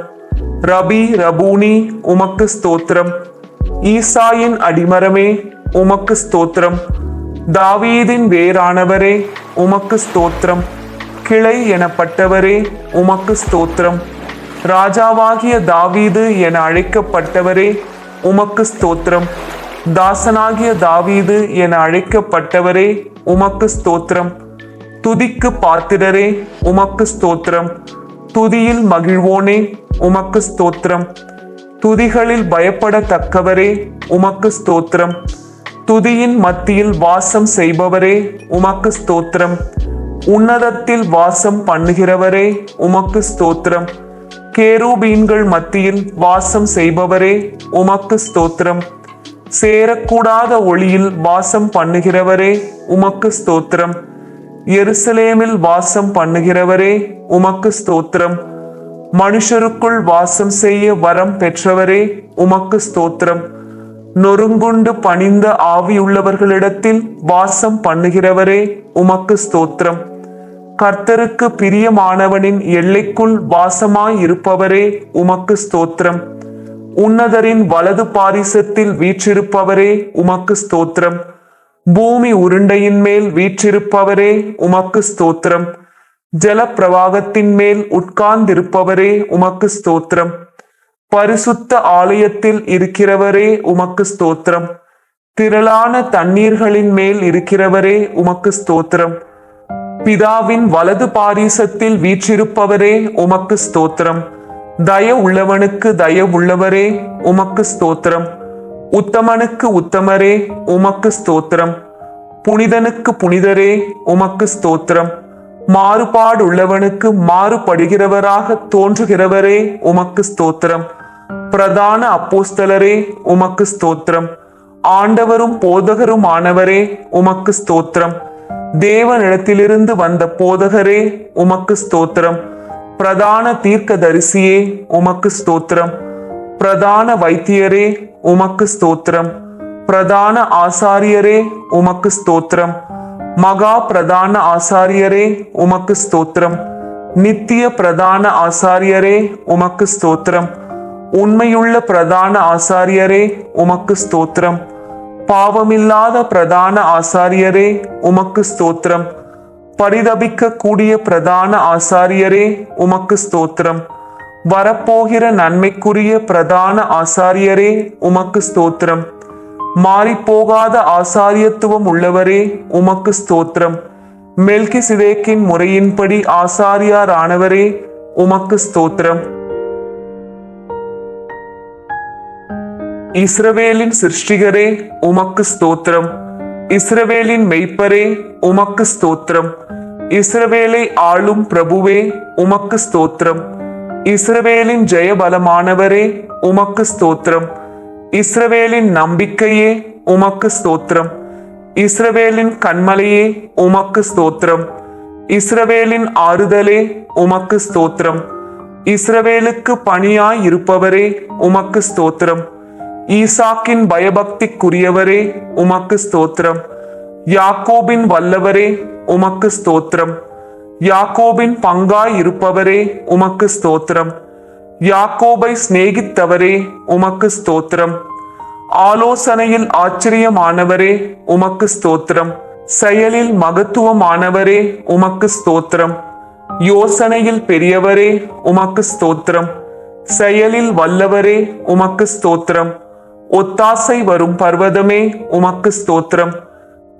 ரபி ரபூனி உமக்கு ஸ்தோத்திரம். ஈசாயின் அடிமரமே உமக்கு ஸ்தோத்திரம். தாவீதின் வேரானவரே உமக்கு ஸ்தோத்திரம். கிளை எனப்பட்டவரே உமக்கு ஸ்தோத்திரம். ராஜாவாகிய தாவீது என அழைக்கப்பட்டவரே உமக்கு ஸ்தோத்திரம். தாசனாகிய தாவீது என அழைக்கப்பட்டவரே உமக்கு ஸ்தோத்திரம். துதிக்கு பாத்திரரே உமக்கு ஸ்தோத்திரம். துதியில் மகிழ்வோனே உமக்கு ஸ்தோத்திரம். துதிகளில் பயப்படத்தக்கவரே உமக்கு ஸ்தோத்திரம். துதியின் மத்தியில் வாசம் செய்பவரே உமக்கு ஸ்தோத்திரம். உன்னதத்தில் வாசம் பண்ணுகிறவரே உமக்கு ஸ்தோத்திரம். கேரூபீன்கள் மத்தியில் வாசம் செய்பவரே உமக்கு ஸ்தோத்திரம். சேரக்கூடாத ஒளியில் வாசம் பண்ணுகிறவரே உமக்கு ஸ்தோத்திரம். எருசலேமில் வாசம் பண்ணுகிறவரே உமக்கு ஸ்தோத்திரம். மனுஷருக்குள் வாசம் செய்ய வரம் பெற்றவரே உமக்கு ஸ்தோத்திரம். நொறுங்குண்டு பணிந்த ஆவியுள்ளவர்களிடத்தில் வாசம் பண்ணுகிறவரே உமக்கு ஸ்தோத்திரம். கர்த்தருக்கு பிரியமானவனின் எல்லைக்குள் வாசமாய் இருப்பவரே உமக்கு ஸ்தோத்திரம். உன்னதரின் வலது பாரிசத்தில் வீற்றிருப்பவரே உமக்கு ஸ்தோத்திரம். பூமி உருண்டையின் மேல் வீற்றிருப்பவரே உமக்கு ஸ்தோத்திரம். ஜல பிரவாகத்தின் மேல் உட்கார்ந்திருப்பவரே உமக்கு ஸ்தோத்திரம். பரிசுத்த ஆலயத்தில் இருக்கிறவரே உமக்கு ஸ்தோத்திரம். திரளான தண்ணீர்களின் மேல் இருக்கிறவரே உமக்கு ஸ்தோத்திரம். பிதாவின் வலது பாரிசத்தில் வீற்றிருப்பவரே உமக்கு ஸ்தோத்திரம். தய உள்ளவனுக்கு தயவுள்ளவரே உமக்கு ஸ்தோத்திரம். உத்தமனுக்கு உத்தமரே உமக்கு ஸ்தோத்திரம். புனிதனுக்கு புனிதரே உமக்கு ஸ்தோத்திரம். மாறுபாடுள்ளவனுக்கு மாறுபடுகிறவராக தோன்றுகிறவரே உமக்கு ஸ்தோத்திரம். பிரதான அப்போஸ்தலரே உமக்கு ஸ்தோத்திரம். ஆண்டவரும் போதகரும் ஆனவரே உமக்கு ஸ்தோத்திரம். தேவனிடத்திலிருந்து வந்த போதகரே உமக்கு ஸ்தோத்திரம். பிரதான தீர்க்கதரிசியே உமக்கு ஸ்தோத்திரம். பிரதான வைத்தியரே உமக்கு ஸ்தோத்திரம். பிரதான ஆசாரியரே உமக்கு ஸ்தோத்திரம். மகா பிரதான ஆசாரியரே உமக்கு ஸ்தோத்திரம். நித்திய பிரதான ஆசாரியரே உமக்கு ஸ்தோத்திரம். உண்மையுள்ள பிரதான ஆசாரியரே உமக்கு ஸ்தோத்திரம். பாவமில்லாத பிரதான ஆசாரியரே உமக்கு ஸ்தோத்திரம். பரிதபிக்க கூடிய பிரதான ஆசாரியரே உமக்கு ஸ்தோத்திரம். வரப்போகிற நன்மைக்குரிய பிரதான ஆசாரியரே உமக்கு ஸ்தோத்திரம். மாறிப்போகாத ஆசாரியத்துவம் உள்ளவரே உமக்கு ஸ்தோத்திரம். மெல்கிசேதேக்கின் முறையின்படி ஆசாரியாரானவரே உமக்கு ஸ்தோத்திரம். இஸ்ரவேலின் சிருஷ்டிகரே உமக்கு ஸ்தோத்திரம். இஸ்ரவேலின் மெய்ப்பரே உமக்கு ஸ்தோத்திரம். இஸ்ரவேலை ஆளும் பிரபுவே உமக்கு ஸ்தோத்திரம். இஸ்ரவேலின் ஜெயபலமானவரே உமக்கு ஸ்தோத்திரம். இஸ்ரவேலின் நம்பிக்கையே உமக்கு ஸ்தோத்திரம். இஸ்ரவேலின் கன்மலையே உமக்கு ஸ்தோத்திரம். இஸ்ரவேலின் ஆறுதலே உமக்கு ஸ்தோத்திரம். இஸ்ரவேலுக்கு பணியாய் இருப்பவரே உமக்கு ஸ்தோத்திரம். ஈசாக்கின் பயபக்திக்குரியவரே உமக்கு ஸ்தோத்திரம். யாக்கோபின் வல்லவரே உமக்கு ஸ்தோத்திரம். யாக்கோபின் பங்காய் இருப்பவரே உமக்கு ஸ்தோத்திரம். யாக்கோபை சிநேகித்தவரே உமக்கு ஸ்தோத்திரம். ஆலோசனையில் ஆச்சரியமானவரே உமக்கு ஸ்தோத்திரம். செயலில் மகத்துவமானவரே உமக்கு ஸ்தோத்திரம். யோசனையில் பெரியவரே உமக்கு ஸ்தோத்திரம். செயலில் வல்லவரே உமக்கு ஸ்தோத்திரம். ஒத்தாசை வரும் பர்வதமே உமக்கு ஸ்தோத்திரம்.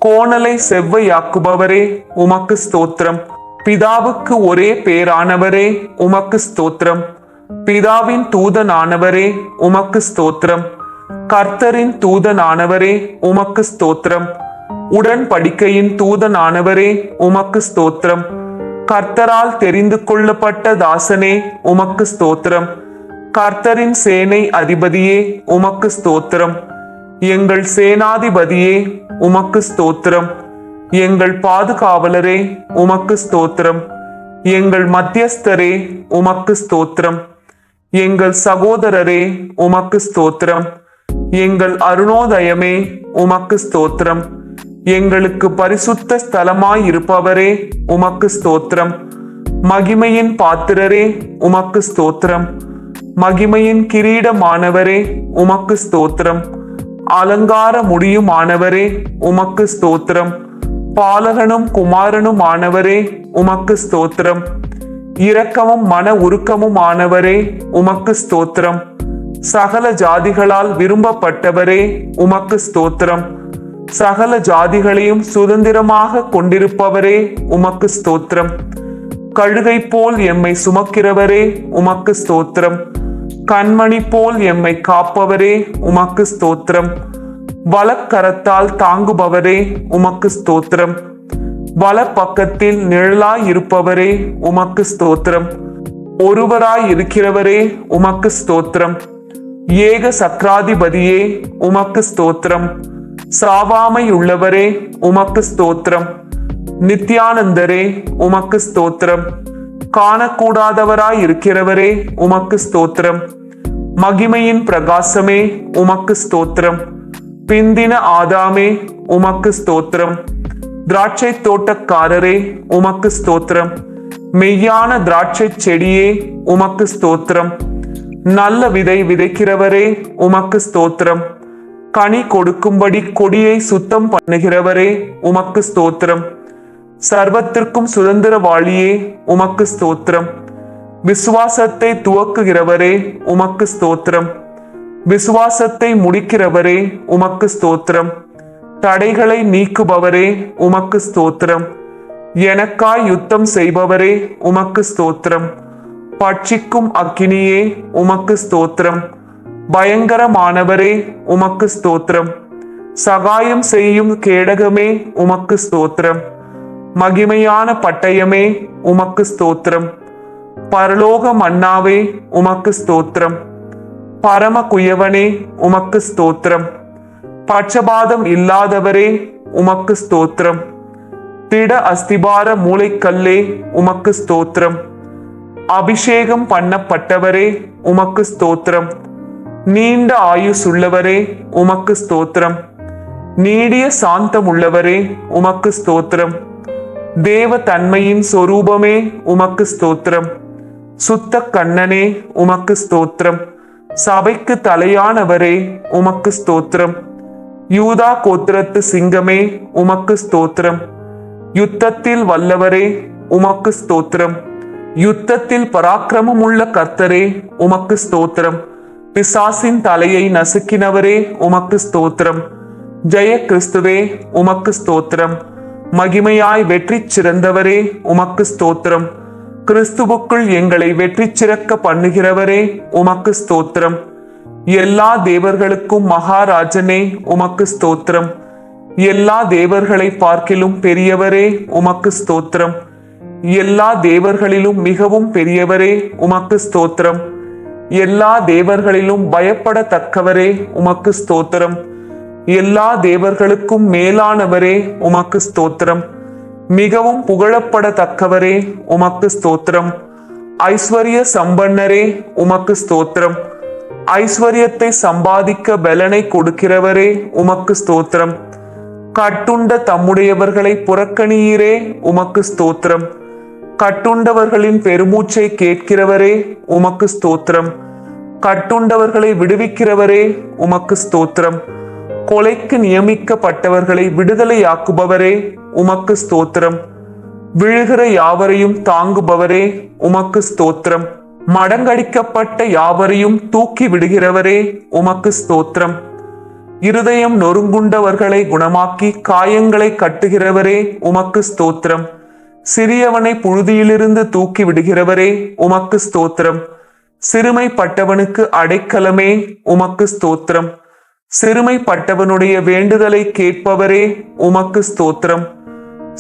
கோணலை செவ்வையாக்குபவரே உமக்கு ஸ்தோத்திரம். பிதாவுக்கு ஒரே பேரானவரே உமக்கு ஸ்தோத்திரம். பிதாவின் தூதனானவரே உமக்கு ஸ்தோத்திரம். கர்த்தரின் தூதனானவரே உமக்கு ஸ்தோத்திரம். உடன்படிக்கையின் தூதனானவரே உமக்கு ஸ்தோத்திரம். கர்த்தரால் தெரிந்து கொள்ளப்பட்ட தாசனே உமக்கு ஸ்தோத்திரம். கர்த்தரின் சேனை அதிபதியே உமக்கு ஸ்தோத்திரம். எங்கள் சேனாதிபதியே உமக்கு ஸ்தோத்திரம். எங்கள் பாதுகாவலரே உமக்கு ஸ்தோத்திரம். எங்கள் மத்தியஸ்தரே உமக்கு ஸ்தோத்திரம். எங்கள் சகோதரரே உமக்கு ஸ்தோத்திரம். எங்கள் அருணோதயமே உமக்கு ஸ்தோத்திரம். எங்களுக்கு பரிசுத்த ஸ்தலமாய் இருப்பவரே உமக்கு ஸ்தோத்திரம். மகிமையின் பாத்திரரே உமக்கு ஸ்தோத்திரம். மகிமையின் கிரீடமானவரே உமக்கு ஸ்தோத்திரம். அலங்கார முடியுமானவரே உமக்கு ஸ்தோத்திரம். பாலகனும் குமாரனுமானவரே உமக்கு ஸ்தோத்திரம். இரக்கமும் மன உருக்கமுமானவரே உமக்கு ஸ்தோத்திரம். சகல ஜாதிகளால் விரும்பப்பட்டவரே உமக்கு ஸ்தோத்திரம். சகல ஜாதிகளையும் சுதந்திரமாக கொண்டிருப்பவரே உமக்கு ஸ்தோத்திரம். கழுகை போல் எம்மை சுமக்கிறவரே உமக்கு ஸ்தோத்திரம். கண்மணி போல் எம்மை காப்பவரே உமக்கு ஸ்தோத்திரம். வலக்கரத்தால் தாங்குபவரே உமக்கு ஸ்தோத்திரம். வலப்பக்கத்தில் நிழலாய் இருப்பவரே உமக்கு ஸ்தோத்திரம். ஒருவராய் இருக்கிறவரே உமக்கு ஸ்தோத்திரம். ஏக சக்கராதிபதியே உமக்கு ஸ்தோத்திரம். சாவாமை உள்ளவரே உமக்கு ஸ்தோத்திரம். நித்யானந்தரே உமக்கு ஸ்தோத்திரம். காணக்கூடாதவராய் இருக்கிறவரே உமக்கு ஸ்தோத்திரம். மகிமையின் பிரகாசமே உமக்கு ஸ்தோத்திரம். பிந்தின ஆதாமே உமக்கு ஸ்தோத்திரம். திராட்சை தோட்டக்காரரே உமக்கு ஸ்தோத்திரம். மெய்யான திராட்சை செடியே உமக்கு ஸ்தோத்திரம். நல்ல விதை விதைக்கிறவரே உமக்கு ஸ்தோத்திரம். கனி கொடுக்கும்படி கொடியை சுத்தம் பண்ணுகிறவரே உமக்கு ஸ்தோத்திரம். சர்வத்திற்கும் சுதந்திரவாளியே உமக்கு ஸ்தோத்திரம். விசுவாசத்தை துவக்குகிறவரே உமக்கு ஸ்தோத்திரம். விசுவாசத்தை முடிக்கிறவரே உமக்கு ஸ்தோத்திரம். தடைகளை நீக்குபவரே உமக்கு ஸ்தோத்திரம். எனக்காய் யுத்தம் செய்பவரே உமக்கு ஸ்தோத்திரம். பட்சிக்கும் அக்கினியே உமக்கு ஸ்தோத்திரம். பயங்கரமானவரே உமக்கு ஸ்தோத்திரம். சகாயம் செய்யும் கேடகமே உமக்கு ஸ்தோத்திரம். மகிமையான பட்டயமே உமக்கு ஸ்தோத்திரம். பரலோக மன்னாவே உமக்கு ஸ்தோத்திரம். பரம குயவனே உமக்கு ஸ்தோத்திரம். பட்சபாதம் இல்லாதவரே உமக்கு ஸ்தோத்திரம். திட அஸ்திபார மூளைக்கல்லே உமக்கு ஸ்தோத்திரம். அபிஷேகம் பண்ணப்பட்டவரே உமக்கு ஸ்தோத்திரம். நீண்ட ஆயுசுள்ளவரே உமக்கு ஸ்தோத்திரம். நீடிய சாந்தம் உள்ளவரே உமக்கு ஸ்தோத்திரம். தேவ தன்மையின் சொரூபமே உமக்கு ஸ்தோத்திரம். சுத்த கண்ணனே உமக்கு ஸ்தோத்திரம். சபைக்கு தலையானவரே உமக்கு ஸ்தோத்திரம். யூதா கோத்திரத்து சிங்கமே உமக்கு ஸ்தோத்திரம். யுத்தத்தில் வல்லவரே உமக்கு ஸ்தோத்திரம். யுத்தத்தில் பராக்கிரமம் உள்ள கர்த்தரே உமக்கு ஸ்தோத்திரம். பிசாசின் தலையை நசுக்கினவரே உமக்கு ஸ்தோத்திரம். ஜெய கிறிஸ்துவே உமக்கு ஸ்தோத்திரம். மகிமையாய் வெற்றி சிறந்தவரே உமக்கு ஸ்தோத்திரம். கிறிஸ்துவுக்குள் எங்களை வெற்றி சிறக்க பண்ணுகிறவரே உமக்கு ஸ்தோத்திரம். எல்லா தேவர்களுக்கும் மகாராஜனே உமக்கு ஸ்தோத்திரம். எல்லா தேவர்களை பார்க்கிலும் பெரியவரே உமக்கு ஸ்தோத்திரம். எல்லா தேவர்களிலும் மிகவும் பெரியவரே உமக்கு ஸ்தோத்திரம். எல்லா தேவர்களிலும் பயப்படத்தக்கவரே உமக்கு ஸ்தோத்திரம். எல்லா தேவர்களுக்கும் மேலானவரே உமக்கு ஸ்தோத்திரம். மிகவும் புகழப்படத்தக்கவரே உமக்கு ஸ்தோத்திரம். ஐஸ்வர்ய சம்பன்னரே உமக்கு ஸ்தோத்திரம். ஐஸ்வர்யத்தை சம்பாதிக்க பலனை கொடுக்கிறவரே உமக்கு ஸ்தோத்திரம். கட்டுண்ட தம்முடையவர்களை புறக்கணியீரே உமக்கு ஸ்தோத்திரம். கட்டுண்டவர்களின் பெருமூச்சை கேட்கிறவரே உமக்கு ஸ்தோத்திரம். கட்டுண்டவர்களை விடுவிக்கிறவரே உமக்கு ஸ்தோத்திரம். கொலைக்கு நியமிக்கப்பட்டவர்களை விடுதலையாக்குபவரே உமக்கு ஸ்தோத்திரம். விழுகிற யாவரையும் தாங்குபவரே உமக்கு ஸ்தோத்திரம். மடங்கடிக்கப்பட்ட யாவரையும் தூக்கி விடுகிறவரே உமக்கு ஸ்தோத்திரம். இருதயம் நொறுங்குண்டவர்களை குணமாக்கி காயங்களை கட்டுகிறவரே உமக்கு ஸ்தோத்திரம். சிறியவனை புழுதியிலிருந்து தூக்கி விடுகிறவரே உமக்கு ஸ்தோத்திரம். சிறுமைப்பட்டவனுக்கு அடைக்கலமே உமக்கு ஸ்தோத்திரம். சிறுமைப்பட்டவனுடைய வேண்டுதலை கேட்பவரே உமக்கு ஸ்தோத்திரம்.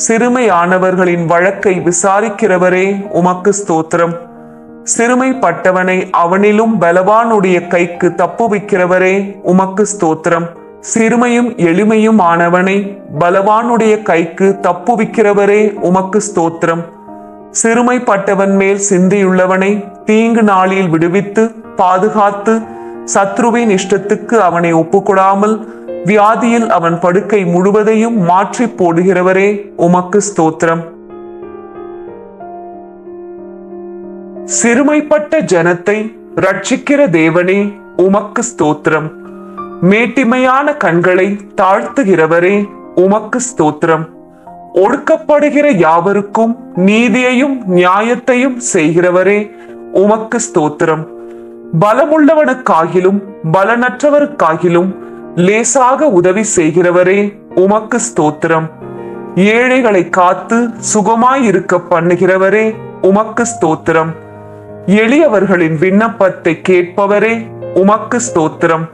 சிறுமையானவர்களின் வழக்கை விசாரிக்கிறவரே உமக்கு ஸ்தோத்திரம். சிறுமைப்பட்டவனை அவனிலும் பலவானுடைய கைக்கு தப்புவிக்கிறவரே உமக்கு ஸ்தோத்திரம். சிறுமையும் எளிமையும் ஆனவனை பலவானுடைய கைக்கு தப்புவிக்கிறவரே உமக்கு ஸ்தோத்திரம். சிறுமைப்பட்டவன் மேல் சிந்தியுள்ளவனை தீங்கு நாளில் விடுவித்து பாதுகாத்து சத்ருவின் இஷ்டத்துக்கு அவனை ஒப்புக்கொடாமல் வியாதியில் அவன் படுக்கை முழுவதையும் மாற்றி போடுகிறவரே உமக்கு ஸ்தோத்திரம். சிறுமைப்பட்ட ஜனத்தை ரட்சிக்கிற தேவனே உமக்கு ஸ்தோத்திரம். மேட்டிமையான கண்களை தாழ்த்துகிறவரே உமக்கு ஸ்தோத்திரம். ஒடுக்கப்படுகிற யாவருக்கும் நீதியையும் நியாயத்தையும் செய்கிறவரே உமக்கு ஸ்தோத்திரம். பலமுள்ளவனுக்காகிலும் பலனற்றவருக்காகிலும் லேசாக உதவி செய்கிறவரே உமக்கு ஸ்தோத்திரம். ஏழைகளை காத்து சுகமாயிருக்க பண்ணுகிறவரே உமக்கு ஸ்தோத்திரம். எளியவர்களின் விண்ணப்பத்தை கேட்பவரே உமக்கு ஸ்தோத்திரம்.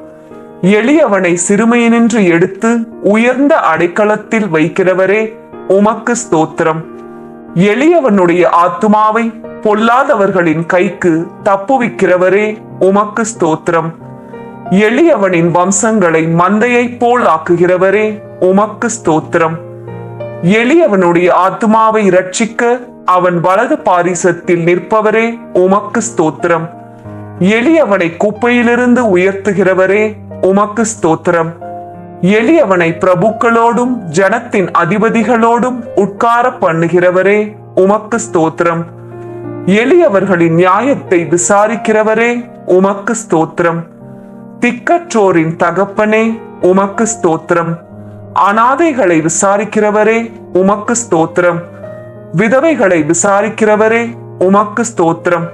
எளியவனை சிறுமையினின்று எடுத்து உயர்ந்த அடைக்கலத்தில் வைக்கிறவரே உமக்கு ஸ்தோத்திரம். எளியவனுடைய ஆத்துமாவை பொல்லாதவர்களின் கைக்கு தப்புவிக்கிறவரே உமக்கு ஸ்தோத்திரம். எளியவனின் வம்சங்களை மந்தையைப் போல் ஆக்குகிறவரே உமக்கு ஸ்தோத்திரம். எளியவனுடைய ஆத்துமாவை இரட்சிக்க அவன் வலது பாரிசத்தில் நிற்பவரே உமக்கு ஸ்தோத்திரம். எளியவனை குப்பையிலிருந்து உயர்த்துகிறவரே உமக்கு ஸ்தோத்திரம். எளியவனை பிரபுக்களோடும் ஜனத்தின் அதிபதிகளோடும் உட்கார பண்ணுகிறவரே உமக்கு ஸ்தோத்திரம். எளியவர்களின் நியாயத்தை விசாரிக்கிறவரே உமக்கு ஸ்தோத்திரம். திக்கற்றோரின் தகப்பனே உமக்கு ஸ்தோத்திரம். அனாதைகளை விசாரிக்கிறவரே உமக்கு ஸ்தோத்திரம். விதவைகளை விசாரிக்கிறவரே உமக்கு ஸ்தோத்திரம்.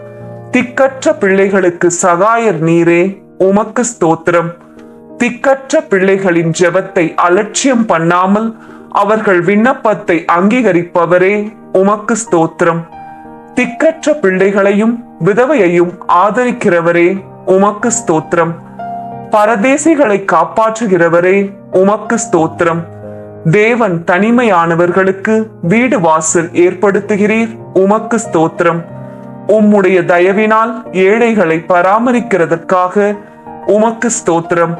திக்கற்ற பிள்ளைகளுக்கு சகாயர் நீரே உமக்கு ஸ்தோத்திரம். திக்கற்ற பிள்ளைகளின் ஜெபத்தை அலட்சியம் பண்ணாமல் அவர்கள் விண்ணப்பத்தை அங்கீகரிப்பவரே உமக்கு ஸ்தோத்திரம். திக்கற்ற பிள்ளைகளையும் விதவையையும் ஆதரிக்கிறவரே உமக்கு ஸ்தோத்திரம். பரதேசிகளை காப்பாற்றுகிறவரே உமக்கு ஸ்தோத்திரம். தேவன் தனிமையானவர்களுக்கு வீடு வாசல் ஏற்படுத்துகிறீர் உமக்கு ஸ்தோத்திரம். உம்முடைய தயவினால் ஏழைகளை பராமரிக்கிறதற்காக உமக்கு ஸ்தோத்திரம்.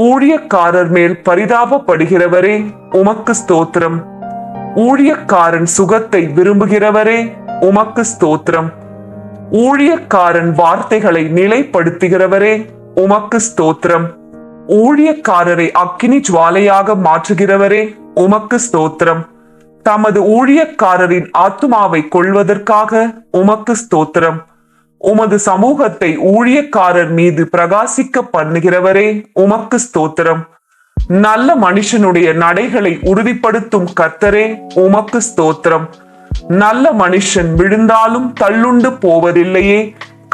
ஊழியக்காரர் மேல் பரிதாபப்படுகிறவரே உமக்கு ஸ்தோத்திரம். ஊழியக்காரன் சுகத்தை விரும்புகிறவரே உமக்கு ஸ்தோத்திரம். ஊழியக்காரன் வார்த்தைகளை நிலைப்படுத்துகிறவரே உமக்கு ஸ்தோத்திரம். ஊழியக்காரரை அக்கினி ஜுவாலையாக மாற்றுகிறவரே உமக்கு ஸ்தோத்திரம். தமது ஊழியக்காரரின் ஆத்துமாவை கொள்வதற்காக உமக்கு ஸ்தோத்திரம். உமது சமூகத்தை ஊழியக்காரர் மீது பிரகாசிக்க பண்ணுகிறவரே உமக்கு ஸ்தோத்திரம். நல்ல மனுஷனுடைய நடைகளை உறுதிப்படுத்தும் கர்த்தரே உமக்கு ஸ்தோத்திரம். நல்ல மனுஷன் விழுந்தாலும் தள்ளுண்டு போவதில்லையே,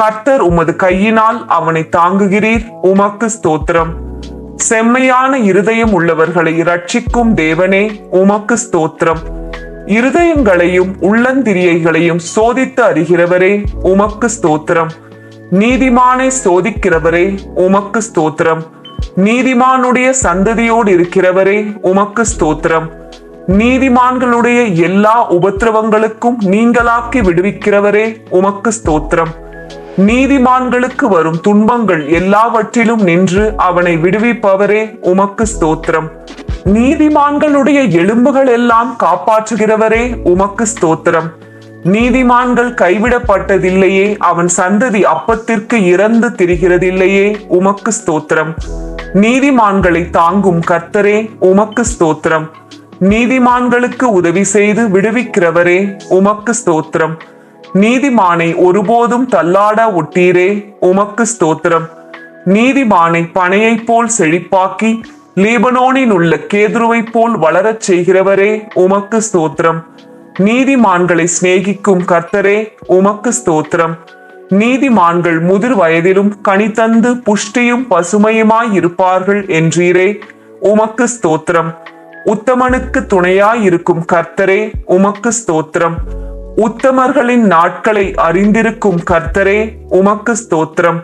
கர்த்தர் உமது கையினால் அவனை தாங்குகிறீர் உமக்கு ஸ்தோத்திரம். செம்மையான இருதயம் உள்ளவர்களை ரட்சிக்கும் தேவனே உமக்கு ஸ்தோத்திரம். இருதயங்களையும் உள்ளந்திரியைகளையும் சோதித்து அறிகிறவரே உமக்கு ஸ்தோத்திரம். நீதிமானை சோதிக்கிறவரே உமக்கு ஸ்தோத்திரம். நீதிமானுடைய சந்ததியோடு இருக்கிறவரே உமக்கு ஸ்தோத்திரம். நீதிமான்களுடைய எல்லா உபத்திரவங்களுக்கும் நீங்களாக்கி விடுவிக்கிறவரே உமக்கு ஸ்தோத்திரம். நீதிமான்களுக்கு வரும் துன்பங்கள் எல்லாவற்றிலும் நின்று அவனை விடுவிப்பவரே உமக்கு ஸ்தோத்திரம். நீதிமான்களுடைய எலும்புகள் எல்லாம் காப்பாற்றுகிறவரே உமக்கு ஸ்தோத்திரம். நீதிமான்கள் கைவிடப்பட்டதில்லையே, அவன் சந்ததி அப்பத்திற்கு இறந்து திரிகிறதில்லையே, உமக்கு ஸ்தோத்திரம். நீதிமான்களை தாங்கும் கர்த்தரே உமக்கு ஸ்தோத்திரம். நீதிமான்களுக்கு உதவி செய்து விடுவிக்கிறவரே உமக்கு ஸ்தோத்திரம். நீதிமானை ஒருபோதும் தள்ளாட ஒட்டீரே உமக்கு ஸ்தோத்திரம். நீதிமானை பனையை போல் செழிப்பாக்கி லீபனோனில் உள்ள கேதுருவை போல் வளரச் செய்கிறவரே உமக்கு ஸ்தோத்திரம். நீதிமான்களை சிநேகிக்கும் கர்த்தரே உமக்கு ஸ்தோத்திரம். நீதிமான்கள் முதிர் வயதிலும் கனி தந்து புஷ்டியும் பசுமையுமாய் இருப்பார்கள் என்றீரே உமக்கு ஸ்தோத்திரம். உத்தமனுக்கு துணையாய் இருக்கும் கர்த்தரே உமக்கு ஸ்தோத்திரம். உத்தமர்களின் நாட்களை அறிந்திருக்கும் கர்த்தரே உமக்கு ஸ்தோத்திரம்.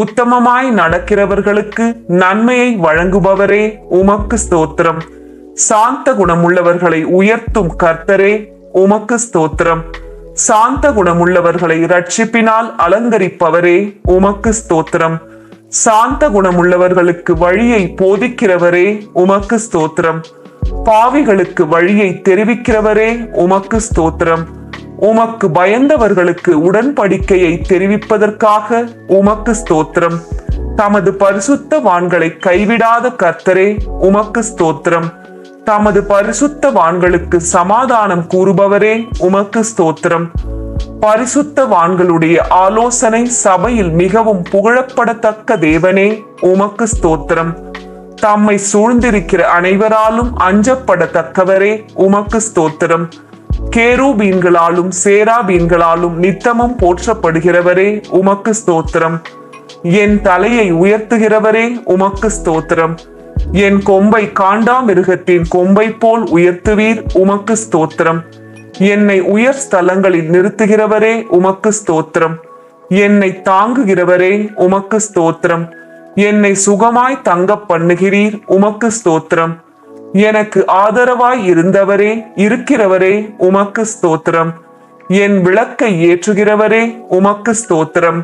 உத்தமமாய் நடக்கிறவர்களுக்கு நன்மையை வழங்குபவரே உமக்கு ஸ்தோத்திரம். சாந்த குணமுள்ளவர்களை உயர்த்தும் கர்த்தரே உமக்கு ஸ்தோத்திரம். சாந்த குணமுள்ளவர்களை ரட்சிப்பினால் அலங்கரிப்பவரே உமக்கு ஸ்தோத்திரம். சாந்த குணமுள்ளவர்களுக்கு வழியை போதிக்கிறவரே உமக்கு ஸ்தோத்திரம். பாவிகளுக்கு வழியை தெரிவிக்கிறவரே உமக்கு ஸ்தோத்திரம். உமக்கு பயந்தவர்களுக்கு உடன்படிக்கையை தெரிவிப்பதற்காக உமக்கு ஸ்தோத்திரம். தமது பரிசுத்தவான்களை கைவிடாத கர்த்தரே உமக்கு ஸ்தோத்திரம். தமது பரிசுத்தவான்களுக்கு சமாதானம் கூறுபவரே உமக்கு ஸ்தோத்திரம். பரிசுத்தவான்களுடைய ஆலோசனை சபையில் மிகவும் புகழப்படத்தக்க தேவனே உமக்கு ஸ்தோத்திரம். தம்மை சூழ்ந்திருக்கிற அனைவராலும் அஞ்சப்படத்தக்கவரே உமக்கு ஸ்தோத்திரம். கேரூபீன்களாலும் சேராபீன்களாலும் நித்தமும் போற்றப்படுகிறவரே உமக்கு ஸ்தோத்திரம். என் தலையை உயர்த்துகிறவரே உமக்கு ஸ்தோத்திரம். என் கொம்பை காண்டாமிருகத்தின் கொம்பை போல் உயர்த்துவீர் உமக்கு ஸ்தோத்திரம். என்னை உயர் ஸ்தலங்களில் நிறுத்துகிறவரே உமக்கு ஸ்தோத்திரம். என்னை தாங்குகிறவரே உமக்கு ஸ்தோத்திரம். என்னை சுகமாய் தங்க பண்ணுகிறீர் உமக்கு ஸ்தோத்திரம். எனக்கு ஆதரவாய் இருந்தவரே இருக்கிறவரே உமக்கு ஸ்தோத்திரம். என் விளக்கை ஏற்றுகிறவரே உமக்கு ஸ்தோத்திரம்.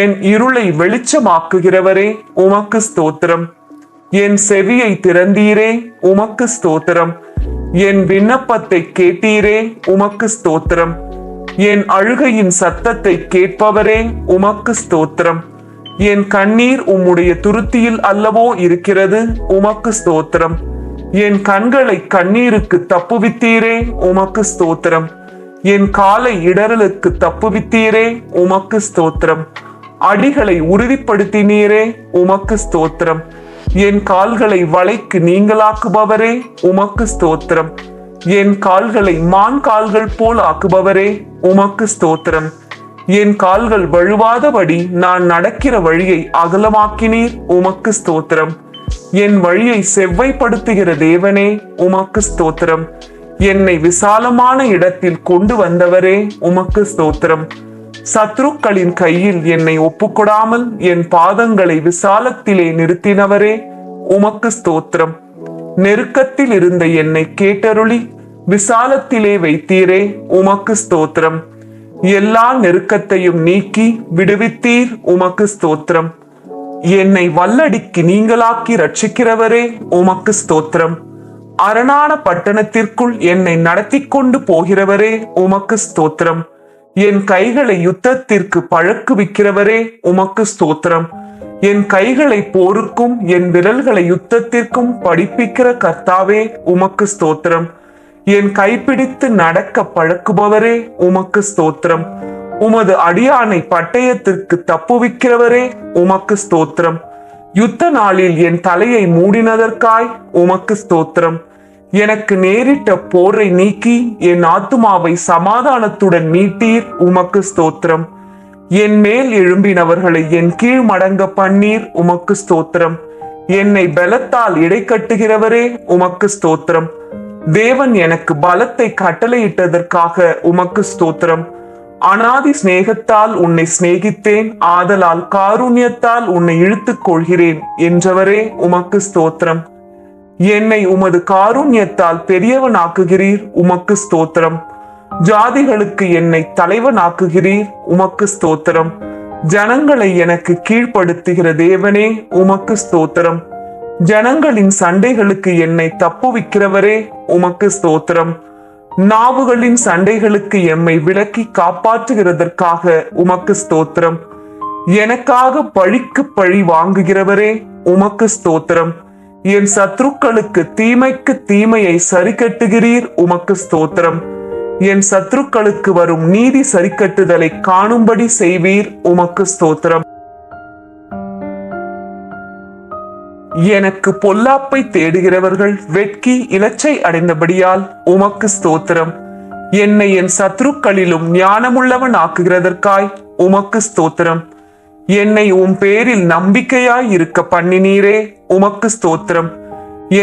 என் இருளை வெளிச்சமாக்குகிறவரே உமக்கு ஸ்தோத்திரம். என் செவியை திறந்தீரே உமக்கு ஸ்தோத்திரம். என் விண்ணப்பத்தை கேட்டீரே உமக்கு ஸ்தோத்திரம். என் அழுகையின் சத்தத்தை கேட்பவரே உமக்கு ஸ்தோத்திரம். என் கண்ணீர் உம்முடைய துருத்தியில் அல்லவோ இருக்கிறது உமக்கு ஸ்தோத்திரம். என் கண்களை கண்ணீருக்கு தப்புவித்தீரே உமக்கு ஸ்தோத்திரம். என் காலை இடரலுக்கு தப்புவித்தீரே உமக்கு ஸ்தோத்திரம். அடிகளை உறுதிப்படுத்தினீரே உமக்கு ஸ்தோத்திரம். என் கால்களை வலைக்கு நீங்களாக்குபவரே உமக்கு ஸ்தோத்திரம். என் கால்களை மான் கால்கள் போல் ஆக்குபவரே உமக்கு ஸ்தோத்திரம். என் கால்கள் வழுவாதபடி நான் நடக்கிற வழியை அகலமாக்கினீர் உமக்கு ஸ்தோத்திரம். என் வழியை செவ்வைப்படுத்துகிற தேவனே உமக்கு ஸ்தோத்திரம். என்னை விசாலமான இடத்தில் கொண்டு வந்தவரே உமக்கு ஸ்தோத்திரம். சத்ருக்களின் கையில் என்னை ஒப்புக்கொடாமல் என் பாதங்களை விசாலத்திலே நிறுத்தினவரே உமக்கு ஸ்தோத்திரம். நெருக்கத்தில் இருந்த என்னை கேட்டருளி விசாலத்திலே வைத்தீரே உமக்கு ஸ்தோத்திரம். எல்லா நெருக்கத்தையும் நீக்கி விடுவித்தீர் உமக்கு ஸ்தோத்திரம். என்னை வல்லடிக்கு நீங்களாக்கி ரட்சிக்கிறவரே உமக்கு ஸ்தோத்திரம். அரணான பட்டணத்திற்குள் என்னை நடத்தி கொண்டு போகிறவரே உமக்கு ஸ்தோத்திரம். என் கைகளை யுத்தத்திற்கு பழக்குவிக்கிறவரே உமக்கு ஸ்தோத்திரம். என் கைகளை போருக்கும் என் விரல்களை யுத்தத்திற்கும் படிப்பிக்கிற கர்த்தாவே உமக்கு ஸ்தோத்திரம். என் கைப்பிடித்து நடக்க பழக்குபவரே உமக்கு ஸ்தோத்திரம். உமது அடியானை பட்டயத்திற்கு தப்புவிக்கிறவரே உமக்கு ஸ்தோத்திரம். யுத்த நாளில் என் தலையை மூடினதற்காய் உமக்கு ஸ்தோத்திரம். எனக்கு நேரிட்ட போரை நீக்கி என் ஆத்துமாவை சமாதானத்துடன் மீட்டீர் உமக்கு ஸ்தோத்திரம். என் மேல் எழும்பினவர்களை என் கீழ் மடங்க பண்ணீர் உமக்கு ஸ்தோத்திரம். என்னை பலத்தால் இடைக்கட்டுகிறவரே உமக்கு ஸ்தோத்திரம். தேவன் எனக்கு பலத்தை கட்டளையிட்டதற்காக உமக்கு ஸ்தோத்திரம். அனாதி சிநேகத்தால் உன்னை சிநேகித்தேன், ஆதலால் காருண்யத்தால் உன்னை இழுத்துக் கொள்கிறேன் என்றவரே உமக்கு ஸ்தோத்திரம். என்னை உமது காருண்யத்தால் பெரியவனாக்குகிறீர், உமக்கு ஸ்தோத்திரம். ஜாதிகளுக்கு என்னை தலைவனாக்குகிறீர், உமக்கு ஸ்தோத்திரம். ஜனங்களை எனக்கு கீழ்ப்படுத்துகிற தேவனே உமக்கு ஸ்தோத்திரம். ஜனங்களின் சண்டைகளுக்கு என்னை தப்புவிக்கிறவரே உமக்கு ஸ்தோத்திரம். நாவுகளின் சண்டைகளுக்கு எம்மை விலக்கி காப்பாற்றுகிறதற்காக உமக்கு ஸ்தோத்திரம். எனக்காக பழிக்கு பழி வாங்குகிறவரே உமக்கு ஸ்தோத்திரம். என் சத்துருக்களுக்கு தீமைக்கு தீமையை சரிக்கட்டுகிறீர், உமக்கு ஸ்தோத்திரம். என் சத்துருக்களுக்கு வரும் நீதி சரிக்கட்டுதலை காணும்படி செய்வீர், உமக்கு ஸ்தோத்திரம். எனக்கு பொல்லாப்பை தேடுகிறவர்கள் வெட்கி இலச்சை அடைந்தபடியால் உமக்கு ஸ்தோத்திரம். என்னை என் சத்துருக்களிலும் ஞானமுள்ளவன் ஆக்குகிறதற்காய் உமக்கு ஸ்தோத்திரம். என்னை உம் பேரில் நம்பிக்கையாய் இருக்க பண்ணினீரே, உமக்கு ஸ்தோத்திரம்.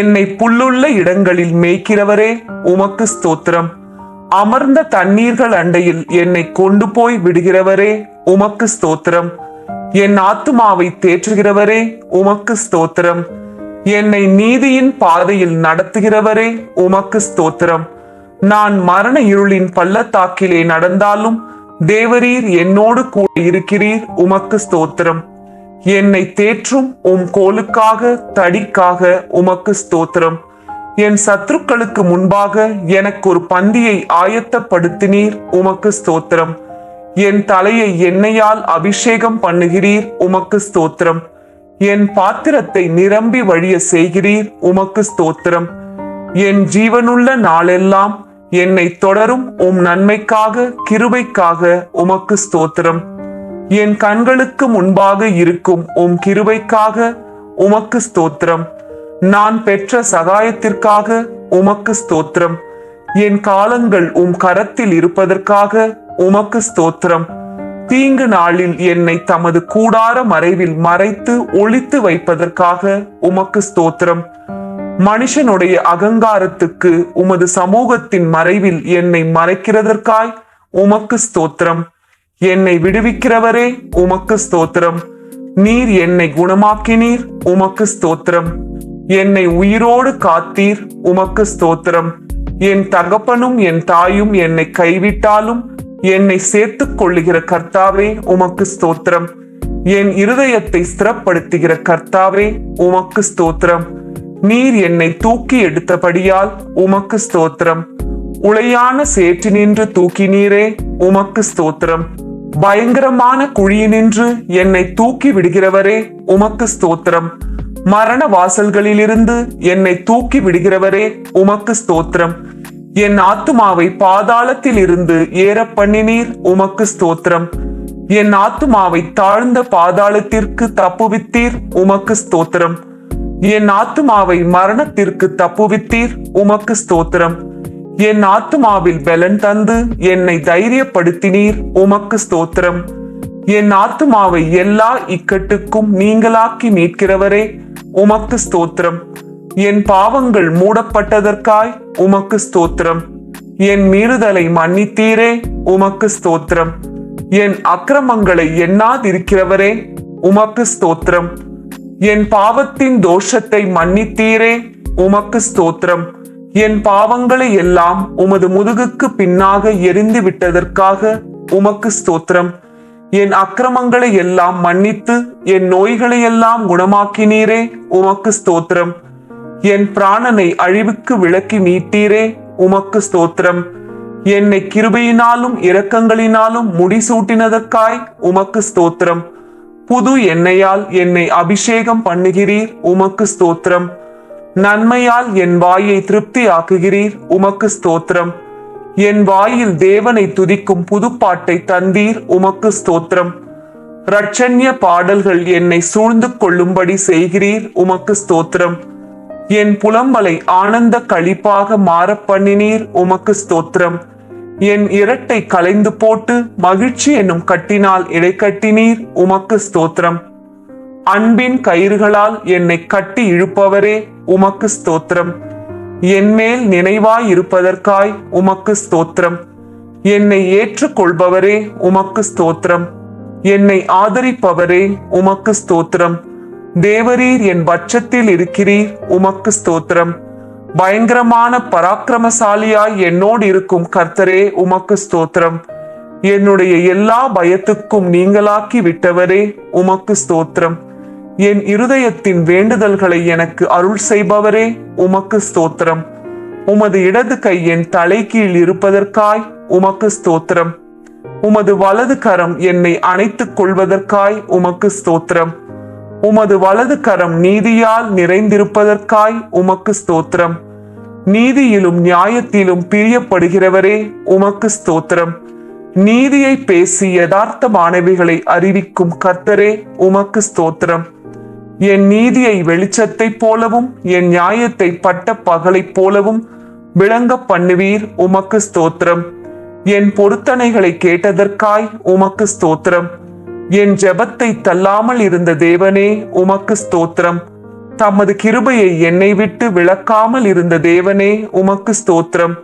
என்னை புல்லுள்ள இடங்களில் மேய்க்கிறவரே உமக்கு ஸ்தோத்திரம். அமர்ந்த தண்ணீர்கள் அண்டையில் என்னை கொண்டு போய் விடுகிறவரே உமக்கு ஸ்தோத்திரம். என் ஆத்துமாவை தேற்றுகிறவரே உமக்கு ஸ்தோத்திரம். என்னை நீதியின் பாதையில் நடத்துகிறவரே உமக்கு ஸ்தோத்திரம். நான் மரண இருளின் பள்ளத்தாக்கிலே நடந்தாலும் தேவரீர் என்னோடு கூட இருக்கிறீர், உமக்கு ஸ்தோத்திரம். என்னை தேற்றும் உம் கோலுக்காக தடிக்காக உமக்கு ஸ்தோத்திரம். என் சத்துருக்களுக்கு முன்பாக எனக்கு ஒரு பந்தியை ஆயத்தப்படுத்தினீர், உமக்கு ஸ்தோத்திரம். என் தலையை எண்ணெயால் அபிஷேகம் பண்ணுகிறீர், உமக்கு ஸ்தோத்திரம். என் பாத்திரத்தை நிரம்பி வழிய செய்கிறீர், உமக்கு ஸ்தோத்திரம். என் ஜீவனுள்ள நாளெல்லாம் என்னை தொடரும் உம் நன்மைக்காக கிருபைக்காக உமக்கு ஸ்தோத்திரம். என் கண்களுக்கு முன்பாக இருக்கும் உம் கிருபைக்காக உமக்கு ஸ்தோத்திரம். நான் பெற்ற சகாயத்திற்காக உமக்கு ஸ்தோத்திரம். என் காலங்கள் உம் கரத்தில் இருப்பதற்காக உமக்கு ஸ்தோத்திரம். தீங்கு நாளில் என்னை தமது கூடார மறைவில் மறைத்து ஒளித்து வைப்பதற்காக உமக்கு ஸ்தோத்திரம். மனுஷனுடைய அகங்காரத்துக்கு உமது சமூகத்தின் மறைவில் என்னை மறைக்கிறதற்காய் உமக்கு ஸ்தோத்திரம். என்னை விடுவிக்கிறவரே உமக்கு ஸ்தோத்திரம். நீர் என்னை குணமாக்கினீர், உமக்கு ஸ்தோத்திரம். என்னை உயிரோடு காத்தீர், உமக்கு ஸ்தோத்திரம். என் தகப்பனும் என் தாயும் என்னை கைவிட்டாலும் என்னை சேர்த்துக் கொள்ளுகிற கர்த்தாவே உமக்கு ஸ்தோத்திரம். என் இருதயத்தை ஸ்திரப்படுத்துகிற கர்த்தாவே உமக்கு ஸ்தோத்திரம். நீர் என்னை தூக்கி எடுத்தபடியால் உமக்கு ஸ்தோத்திரம். உளையான சேற்றினின்று தூக்கினீரே, உமக்கு ஸ்தோத்திரம். பயங்கரமான குழியினின்று என்னை தூக்கி விடுகிறவரே உமக்கு ஸ்தோத்திரம். மரண வாசல்களிலிருந்து என்னை தூக்கி விடுகிறவரே உமக்கு ஸ்தோத்திரம். என் ஆத்துமாவை பாதாளத்தில் இருந்து ஏற பண்ணினீர், உமக்கு ஸ்தோத்திரம். என் ஆத்துமாவை தாழ்ந்த பாதாளத்திற்கு தப்புவித்தீர், உமக்கு ஸ்தோத்திரம். என் ஆத்துமாவை மரணத்திற்கு தப்புவித்தீர், உமக்கு ஸ்தோத்திரம். என் ஆத்துமாவில் பலன் தந்து என்னை தைரியப்படுத்தினீர், உமக்கு ஸ்தோத்திரம். என் ஆத்துமாவை எல்லா இக்கட்டுக்கும் நீங்களாக்கி மீட்கிறவரே உமக்கு ஸ்தோத்திரம். என் பாவங்கள் மூடப்பட்டதற்காய் உமக்கு ஸ்தோத்திரம். என் மீறுதலை மன்னித்தீரே, உமக்கு ஸ்தோத்திரம். என் அக்கிரமங்களை எண்ணாதிருக்கிறவரே உமக்கு ஸ்தோத்திரம். என் பாவத்தின் தோஷத்தை மன்னித்தீரே, உமக்கு ஸ்தோத்திரம். என் பாவங்களை எல்லாம் உமது முதுகுக்கு பின்னாக எரிந்து விட்டதற்காக உமக்கு ஸ்தோத்திரம். என் அக்கிரமங்களை எல்லாம் மன்னித்து என் நோய்களை எல்லாம் குணமாக்கினீரே, உமக்கு ஸ்தோத்திரம். என் பிராணனை அழிவுக்கு விலக்கி மீட்டீரே, உமக்கு ஸ்தோத்திரம். என்னை கிருபையினாலும் இரக்கங்களினாலும் முடிசூட்டினதற்காய் உமக்கு ஸ்தோத்திரம். புது எண்ணெயால் என்னை அபிஷேகம் பண்ணுகிறீர், உமக்கு ஸ்தோத்திரம். நன்மையால் என் வாயை திருப்தி ஆக்குகிறீர், உமக்கு ஸ்தோத்திரம். என் வாயில் தேவனை துதிக்கும் புதுப்பாட்டை தந்தீர், உமக்கு ஸ்தோத்திரம். இரட்சண்ய பாடல்கள் என்னை சூழ்ந்து கொள்ளும்படி செய்கிறீர், உமக்கு ஸ்தோத்திரம். என் புலம்பலை ஆனந்த களிப்பாக மாற பண்ணினீர், உமக்கு ஸ்தோத்திரம். என் இரட்டை கலைந்து போட்டு மகிழ்ச்சி என்னும் கட்டினால் இடை கட்டினீர், உமக்கு ஸ்தோத்திரம். அன்பின் கயிறுகளால் என்னை கட்டி இழுப்பவரே உமக்கு ஸ்தோத்திரம். என்மேல் நினைவாய் இருப்பதற்காய் உமக்கு ஸ்தோத்திரம். என்னை ஏற்றுக்கொள்பவரே உமக்கு ஸ்தோத்திரம். என்னை ஆதரிப்பவரே உமக்கு ஸ்தோத்திரம். தேவரீர் என் பட்சத்தில் இருக்கிறீர், உமக்கு ஸ்தோத்திரம். பயங்கரமான பராக்கிரமசாலியாய் என்னோடு இருக்கும் கர்த்தரே உமக்கு ஸ்தோத்திரம். என்னுடைய எல்லா பயத்துக்கும் நீங்களாக்கி விட்டவரே உமக்கு ஸ்தோத்திரம். என் இருதயத்தின் வேண்டுதல்களை எனக்கு அருள் செய்பவரே உமக்கு ஸ்தோத்திரம். உமது இடது கை என் தலை கீழ் இருப்பதற்காய் உமக்கு ஸ்தோத்திரம். உமது வலது கரம் என்னை அணைத்துக் கொள்வதற்காய் உமக்கு ஸ்தோத்திரம். உமது வலது கரம் நீதியால் நிறைந்திருப்பதற்காய் உமக்கு ஸ்தோத்திரம். நீதியிலும் நியாயத்திலும் பிரியப்படுகிறவரே உமக்கு ஸ்தோத்திரம். நீதியை பேசி யதார்த்தமானவைகளை அறிவிக்கும் கர்த்தரே உமக்கு ஸ்தோத்திரம். என் நீதியை வெளிச்சத்தைப் போலவும் என் நியாயத்தை பட்ட பகலைப் போலவும் விளங்க பண்ணுவீர், உமக்கு ஸ்தோத்திரம். என் பொருத்தனைகளை கேட்டதற்காய் உமக்கு ஸ்தோத்திரம். என் ஜெபத்தை தள்ளாமல் இருந்த தேவனே உமக்கு ஸ்தோத்திரம். தமது கிருபையை என்னை விட்டு விலக்காமல் இருந்த தேவனே உமக்கு ஸ்தோத்திரம்.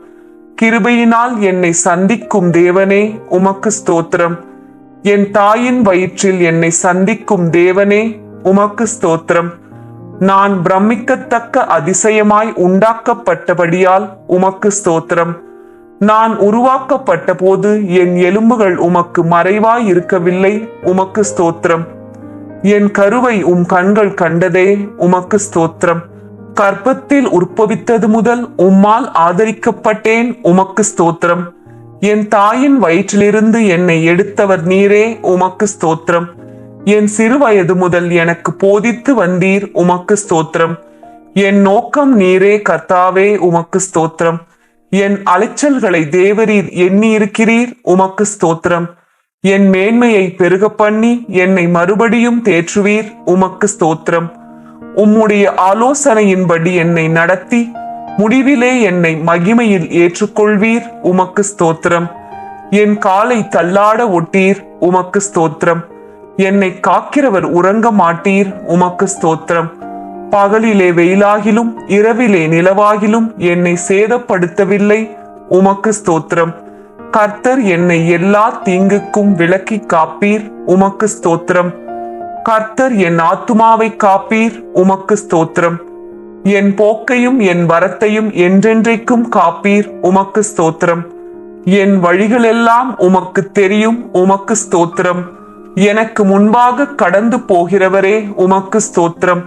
கிருபையினால் என்னை சந்திக்கும் தேவனே உமக்கு ஸ்தோத்திரம். என் தாயின் வயிற்றில் என்னை சந்திக்கும் தேவனே உமக்கு ஸ்தோத்திரம். நான் பிரமிக்கத்தக்க அதிசயமாய் உண்டாக்கப்பட்டபடியால் உமக்கு ஸ்தோத்திரம். நான் உருவாக்கப்பட்ட போது என் எலும்புகள் உமக்கு மறைவாய் இருக்கவில்லை, உமக்கு ஸ்தோத்திரம். என் கருவை கண்கள் கண்டதே, உமக்கு ஸ்தோத்திரம். கர்ப்பத்தில் உற்பவித்தது முதல் உம்மால் ஆதரிக்கப்பட்டேன், உமக்கு ஸ்தோத்திரம். என் தாயின் வயிற்றிலிருந்து என்னை எடுத்தவர் நீரே, உமக்கு ஸ்தோத்திரம். என் சிறு வயது முதல் எனக்கு போதித்து வந்தீர், உமக்கு ஸ்தோத்திரம். என் நோக்கம் நீரே கர்த்தாவே, உமக்கு ஸ்தோத்திரம். என் அலைச்சல்களை தேவரீர் எண்ணி இருக்கிறீர், உமக்கு ஸ்தோத்திரம். என் மேன்மையை பெருக பண்ணி என்னை மறுபடியும் தேற்றுவீர், உமக்கு ஸ்தோத்திரம். உம்முடைய ஆலோசனையின்படி என்னை நடத்தி முடிவிலே என்னை மகிமையில் ஏற்றுக்கொள்வீர், உமக்கு ஸ்தோத்திரம். என் காலை தள்ளாட ஒட்டீர், உமக்கு ஸ்தோத்திரம். என்னை காக்கிறவர் உறங்க மாட்டீர், உமக்கு ஸ்தோத்திரம். பகலிலே வெயிலாகிலும் இரவிலே நிலவாகிலும் என்னை சேதப்படுத்தவில்லை, உமக்கு ஸ்தோத்திரம். கர்த்தர் என்னை எல்லா தீங்குக்கும் விலக்கி காப்பீர், உமக்கு ஸ்தோத்திரம். கர்த்தர் என் ஆத்துமாவை காப்பீர், உமக்கு ஸ்தோத்திரம். என் போக்கையும் என் வரத்தையும் என்றென்றைக்கும் காப்பீர், உமக்கு ஸ்தோத்திரம். என் வழிகளெல்லாம் உமக்கு தெரியும், உமக்கு ஸ்தோத்திரம். எனக்கு முன்பாக கடந்து போகிறவரே உமக்கு ஸ்தோத்திரம்.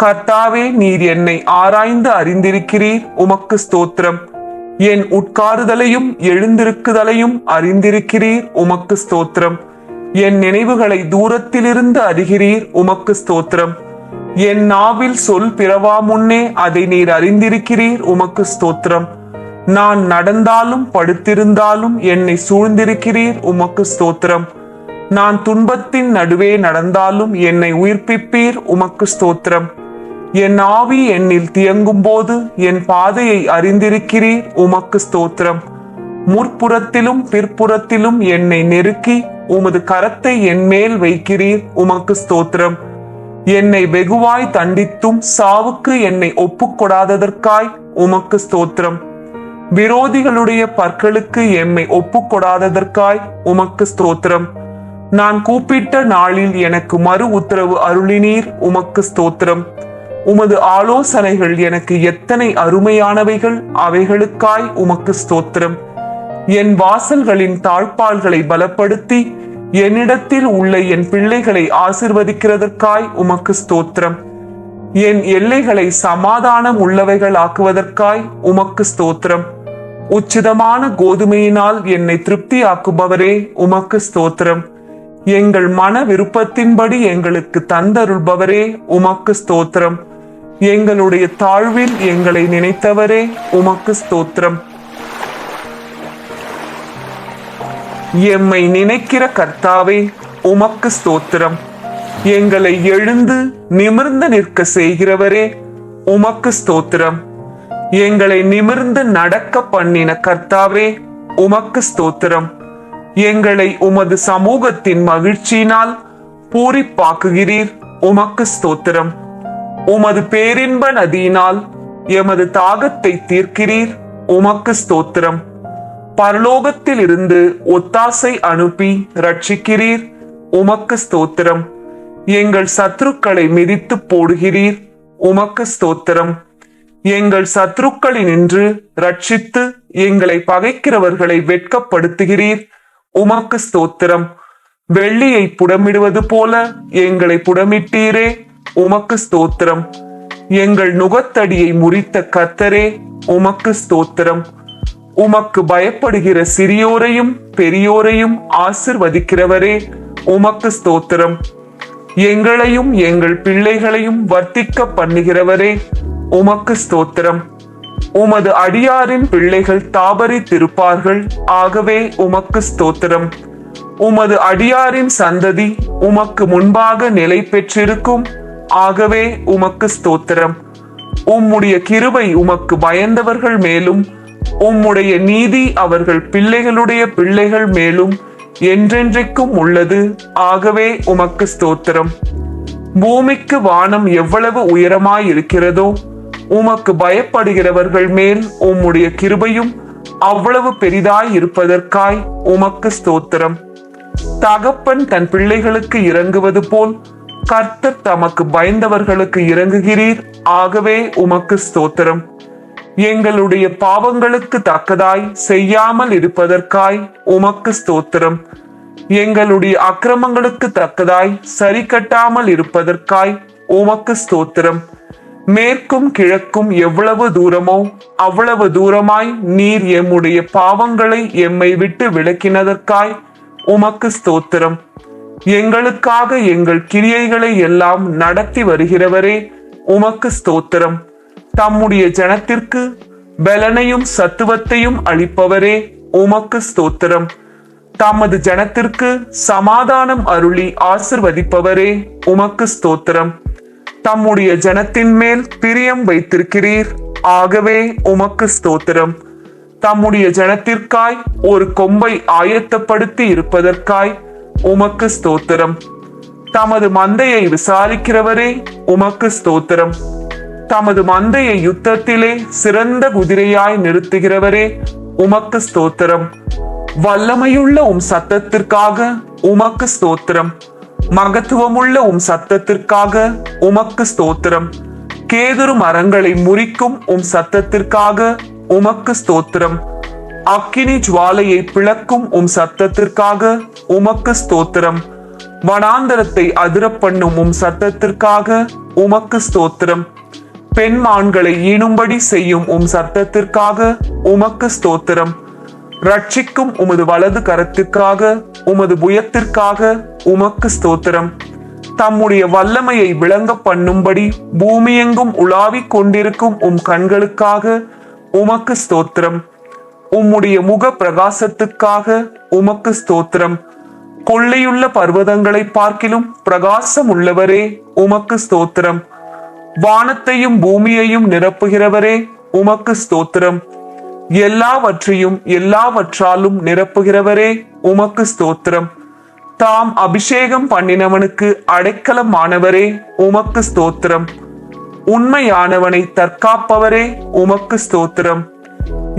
கர்த்தாவே, நீர் என்னை ஆராய்ந்து அறிந்திருக்கிறீர், உமக்கு ஸ்தோத்திரம். என் உட்காருதலையும் எழுந்திருக்குதலையும் அறிந்திருக்கிறீர், உமக்கு ஸ்தோத்திரம். என் நினைவுகளை தூரத்திலிருந்து அறிகிறீர், உமக்கு ஸ்தோத்திரம். என் நாவில் சொல் பிறவா முன்னே அதை நீர் அறிந்திருக்கிறீர், உமக்கு ஸ்தோத்திரம். நான் நடந்தாலும் படுத்திருந்தாலும் என்னை சூழ்ந்திருக்கிறீர், உமக்கு ஸ்தோத்திரம். நான் துன்பத்தின் நடுவே நடந்தாலும் என்னை உயிர்ப்பிப்பீர், உமக்கு ஸ்தோத்திரம். என் ஆவி என்னில் தியங்கும் போது என் பாதையை அறிந்திருக்கிறீர், உமக்கு ஸ்தோத்திரம். முற்புறத்திலும் பிற்புறத்திலும் என்னை நெருக்கி உமது கரத்தை என் மேல் வைக்கிறீர், உமக்கு ஸ்தோத்திரம். என்னை வெகுவாய் தண்டித்தும் சாவுக்கு என்னை ஒப்புக்கொடாததற்காய் உமக்கு ஸ்தோத்திரம். விரோதிகளுடைய பற்களுக்கு எம்மை ஒப்புக்கொடாததற்காய் உமக்கு ஸ்தோத்திரம். நான் கூப்பிட்ட நாளில் எனக்கு மறு உத்தரவு அருளினீர், உமக்கு ஸ்தோத்திரம். உமது ஆலோசனைகள் எனக்கு எத்தனை அருமையானவைகள், அவைகளுக்காய் உமக்கு ஸ்தோத்திரம். என் வாசல்களின் தாழ்பால்களை பலப்படுத்தி என்னிடத்தில் உள்ள என் பிள்ளைகளை ஆசிர்வதிக்கிறதற்காய் உமக்கு ஸ்தோத்திரம். என் எல்லைகளை சமாதானம் உள்ளவைகள் ஆக்குவதற்காய் உமக்கு ஸ்தோத்திரம். உச்சிதமான கோதுமையினால் என்னை திருப்தியாக்குபவரே, உமக்கு ஸ்தோத்திரம். எங்கள் மன விருப்பத்தின்படி எங்களுக்கு தந்தருள்பவரே, உமக்கு ஸ்தோத்திரம். எங்களுடைய தாழ்வில் எங்களை நினைத்தவரே, உமக்கு ஸ்தோத்திரம். எம்மை நினைக்கிற கர்த்தாவே, உமக்கு ஸ்தோத்திரம். எங்களை எழுந்து நிமிர்ந்து நிற்க செய்கிறவரே, உமக்கு ஸ்தோத்திரம். எங்களை நிமிர்ந்து நடக்க பண்ணின கர்த்தாவே, உமக்கு ஸ்தோத்திரம். எங்களை உமது சமூகத்தின் மகிழ்ச்சியினால் பூரிப்பாக்குகிறீர், உமக்கு ஸ்தோத்திரம். உமது பேரின்ப நதியினால் எமது தாகத்தை தீர்க்கிறீர். உமக்கு ஸ்தோத்திரம். பரலோகத்தில் இருந்து ஒத்தாசை அனுப்பி ரட்சிக்கிறீர். உமக்கு ஸ்தோத்திரம். எங்கள் சத்துருக்களை மிதித்து போடுகிறீர். உமக்கு ஸ்தோத்திரம். எங்கள் சத்துருக்களினின்று ரட்சித்து எங்களை பகைக்கிறவர்களை வெட்கப்படுத்துகிறீர். உமக்கு ஸ்தோத்திரம். வெள்ளியை புடமிடுவது போல எங்களை புடமிட்டீரே. உமக்கு ஸ்தோத்திரம். எங்கள் நுகத்தடியை முறித்த கர்த்தரே, உமக்கு ஸ்தோத்திரம். உமக்கு பயப்படுகிற சிறியோரையும் பெரியோரையும் ஆசிர்வதிக்கிறவரே, உமக்கு ஸ்தோத்திரம். எங்களையும் எங்கள் பிள்ளைகளையும் வர்த்திக்க பண்ணுகிறவரே, உமக்கு ஸ்தோத்திரம். உமது அடியாரின் பிள்ளைகள் தாபரித்திருப்பார்கள். ஆகவே உமக்கு ஸ்தோத்திரம். உமது அடியாரின் சந்ததி உமக்கு முன்பாக நிலை பெற்றிருக்கும். ஆகவே உமக்கு ஸ்தோத்திரம். உம்முடைய கிருபை உமக்கு பயந்தவர்கள் மேலும் உம்முடைய நீதி அவர்கள் பிள்ளைகளுடைய பிள்ளைகள் மேலும் என்றென்றைக்கும் உள்ளது. ஆகவே உமக்கு ஸ்தோத்திரம். பூமிக்கு வானம் எவ்வளவு உயரமாயிருக்கிறதோ உமக்கு பயப்படுகிறவர்கள் மேல் உம்முடைய கிருபையும் அவ்வளவு பெரிதாய் இருப்பதற்காய் உமக்கு ஸ்தோத்திரம். தகப்பன் தன் பிள்ளைகளுக்கு இறங்குவது போல் கர்த்தர் தமக்கு பயந்தவர்களுக்கு இறங்குகிறீர். ஆகவே உமக்கு ஸ்தோத்திரம். எங்களுடைய பாவங்களுக்கு தக்கதாய் செய்யாமல் இருப்பதற்காய் உமக்கு ஸ்தோத்திரம். எங்களுடைய அக்கிரமங்களுக்கு தக்கதாய் சரி கட்டாமல் இருப்பதற்காய் உமக்கு ஸ்தோத்திரம். மேற்கும் கிழக்கும் எவ்வளவு தூரமோ அவ்வளவு தூரமாய் நீர் எம்முடைய பாவங்களை எம்மை விட்டு விலக்கினதற்காய் உமக்கு ஸ்தோத்திரம். எங்களுக்காக எங்கள் கிரியைகளை எல்லாம் நடத்தி வருகிறவரே, உமக்கு ஸ்தோத்திரம். தம்முடைய ஜனத்திற்கு பலனையும் சத்துவத்தையும் அளிப்பவரே, உமக்கு ஸ்தோத்திரம். தமது ஜனத்திற்கு சமாதானம் அருளி ஆசிர்வதிப்பவரே, உமக்கு ஸ்தோத்திரம். தம்முடைய ஜனத்தின் மேல் பிரியம் வைத்திருக்கிறீர். ஆகவே உமக்கு ஸ்தோத்திரம். தம்முடைய ஜனத்திற்காய் ஒரு கொம்பை ஆயத்தப்படுத்தி இருப்பதற்காய் உமக்கு ஸ்தோத்திரம். தமது மந்தையை விசாரிக்கிறவரே, உமக்கு ஸ்தோத்திரம். தமது மந்தையை யுத்தத்திலே சிறந்த குதிரையாய் நிறுத்துகிறவரே, உமக்கு ஸ்தோத்திரம். வல்லமையுள்ள உம் சத்தத்திற்காக உமக்கு ஸ்தோத்திரம். மகத்துவமுள்ள உம் சத்தத்திற்காக உமக்கு ஸ்தோத்திரம். கேதுரு மரங்களை முறிக்கும் உம் சத்தத்திற்காக உமக்கு ஸ்தோத்திரம். அக்கினி ஜுவாலையை பிளக்கும் உம் சத்தத்திற்காக உமக்கு ஸ்தோத்திரம். வனாந்தரத்தை அதிர பண்ணும் உம் சத்தத்திற்காக உமக்கு ஸ்தோத்திரம். பெண்மான்களை ஈனும்படி செய்யும் உம் சத்தத்திற்காக உமக்கு ஸ்தோத்திரம். ரட்சிக்கும் உமது வலது கரத்திற்காக உமது புயத்திற்காக உமக்கு ஸ்தோத்திரம். தம்முடைய வல்லமையை விளங்க பண்ணும்படி பூமியெங்கும் உலாவிக் கொண்டிருக்கும் உம் கண்களுக்காக உமக்கு ஸ்தோத்திரம். உம்முடைய முக பிரகாசத்துக்காக உமக்கு ஸ்தோத்திரம். கொள்ளையுள்ள பர்வதங்களை பார்க்கிலும் பிரகாசம் உள்ளவரே, உமக்கு ஸ்தோத்திரம். வானத்தையும் பூமியையும் நிரப்புகிறவரே, உமக்கு ஸ்தோத்திரம். எல்லாவற்றையும் எல்லாவற்றாலும் நிரப்புகிறவரே, உமக்கு ஸ்தோத்திரம். தாம் அபிஷேகம் பண்ணினவனுக்கு அடைக்கலமானவரே, உமக்கு ஸ்தோத்திரம். உண்மையானவனை தற்காப்பவரே, உமக்கு ஸ்தோத்திரம்.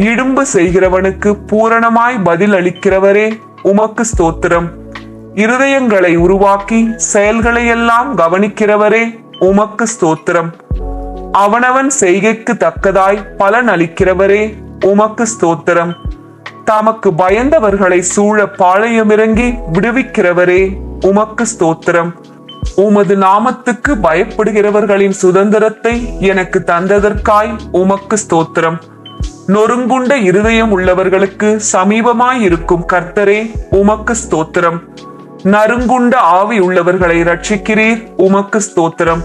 இடும்பு செய்கிறவனுக்கு பூரணமாய் பதில் அளிக்கிறவரே, உமக்கு ஸ்தோத்திரம். இருதயங்களை உருவாக்கி செயல்களை எல்லாம் கவனிக்கிறவரே, உமக்கு ஸ்தோத்திரம். அவனவன் செய்கைக்கு தக்கதாய் பலன் அளிக்கிறவரே, உமக்கு ஸ்தோத்திரம். தமக்கு பயந்தவர்களை சூழ பாளையமிறங்கி விடுவிக்கிறவரே, உமக்கு ஸ்தோத்திரம். உமது நாமத்துக்கு பயப்படுகிறவர்களின் சுதந்திரத்தை எனக்கு தந்ததற்காய் உமக்கு ஸ்தோத்திரம். நொறுங்குண்ட இருதயம் உள்ளவர்களுக்கு சமீபமாயிருக்கும் கர்த்தரே, உமக்கு ஸ்தோத்திரம். நறுங்குண்ட ஆவி உள்ளவர்களை ரட்சிக்கிறீர், உமக்கு ஸ்தோத்திரம்.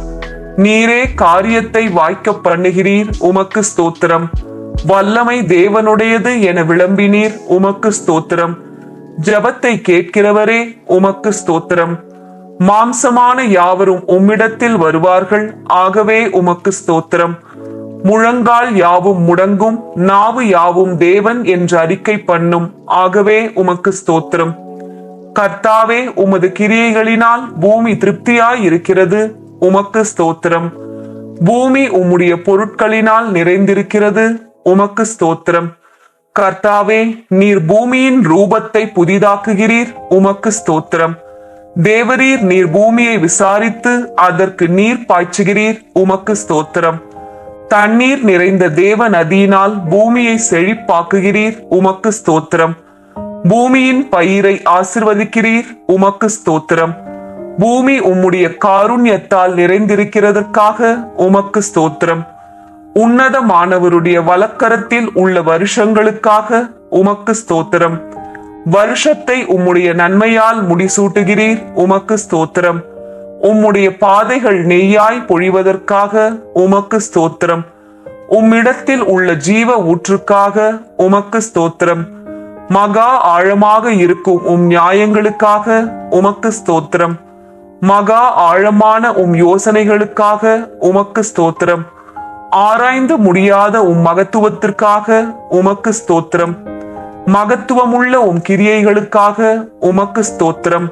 நீரே காரியத்தை வாய்க்க பண்ணுகிறீர், உமக்கு ஸ்தோத்திரம். வல்லமை தேவனுடையது என விளம்பினீர், உமக்கு ஸ்தோத்திரம். ஜபத்தை கேட்கிறவரே, உமக்கு ஸ்தோத்திரம். மாம்சமான யாவரும் உம்மிடத்தில் வருவார்கள். ஆகவே உமக்கு ஸ்தோத்திரம். முழங்கால் யாவும் முடங்கும், நாவு யாவும் தேவன் என்று அறிக்கை பண்ணும். ஆகவே உமக்கு ஸ்தோத்திரம். கர்த்தாவே, உமது கிரியைகளினால் பூமி திருப்தியாய் இருக்கிறது. உமக்கு ஸ்தோத்திரம். பூமி உம்முடைய பொருட்களினால் நிறைந்திருக்கிறது, உமக்கு ஸ்தோத்திரம். கர்த்தாவே, நீர் பூமியின் ரூபத்தை புதிதாக்குகிறீர், உமக்கு ஸ்தோத்திரம். தேவரீர் நீர் பூமியை விசாரித்து அதற்கு நீர் பாய்ச்சுகிறீர், உமக்கு ஸ்தோத்திரம். தண்ணீர் நிறைந்த தேவ நதியினால் பூமியை செழிப்பாக்குகிறீர், உமக்கு ஸ்தோத்திரம். பூமியின் பயிரை ஆசிர்வதிக்கிறீர், உமக்கு ஸ்தோத்திரம். பூமி உம்முடைய காருண்யத்தால் நிறைந்திருக்கிறதற்காக உமக்கு ஸ்தோத்திரம். உன்னதமானவருடைய வலக்கரத்தில் உள்ள வருஷங்களுக்காக உமக்கு ஸ்தோத்திரம். வருஷத்தை உம்முடைய நன்மையால் முடிசூட்டுகிறீர், உமக்கு ஸ்தோத்திரம். உம்முடைய பாதைகள் நெய்யாய் பொழிவதற்காக உமக்கு ஸ்தோத்திரம். உம்மிடத்தில் உள்ள ஜீவ ஊற்றுக்காக உமக்கு ஸ்தோத்திரம். மகா ஆழமாக இருக்கும் உம் நியாயங்களுக்காக உமக்கு ஸ்தோத்திரம். மகா ஆழமான உம் யோசனைகளுக்காக உமக்கு ஸ்தோத்திரம். ஆராய்ந்து முடியாத உம் மகத்துவத்திற்காக உமக்கு ஸ்தோத்திரம். மகத்துவமுள்ள உம் கிரியைகளுக்காக உமக்கு ஸ்தோத்திரம்.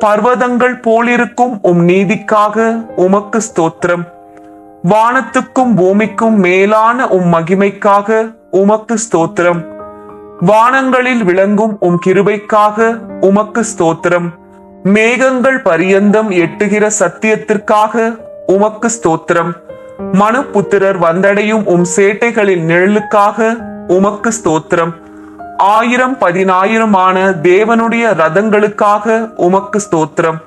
பர்வதங்கள் போலிருக்கும் உம் நீதிக்காக உமக்கு ஸ்தோத்திரம். வானத்துக்கும் பூமிக்கும் மேலான உம் மகிமைக்காக உமக்கு ஸ்தோத்திரம். வானங்களில் விளங்கும் உம் கிருபைக்காக உமக்கு ஸ்தோத்திரம். மேகங்கள் பரியந்தம் எட்டுகிற சத்தியத்திற்காக உமக்கு ஸ்தோத்திரம். மனுபுத்திரர் வந்தடையும் உம் சேட்டைகளின் நிழலுக்காக உமக்கு ஸ்தோத்திரம். 1000-10,000 தேவனுடைய ரதங்களுக்காக உமக்கு ஸ்தோத்திரம்.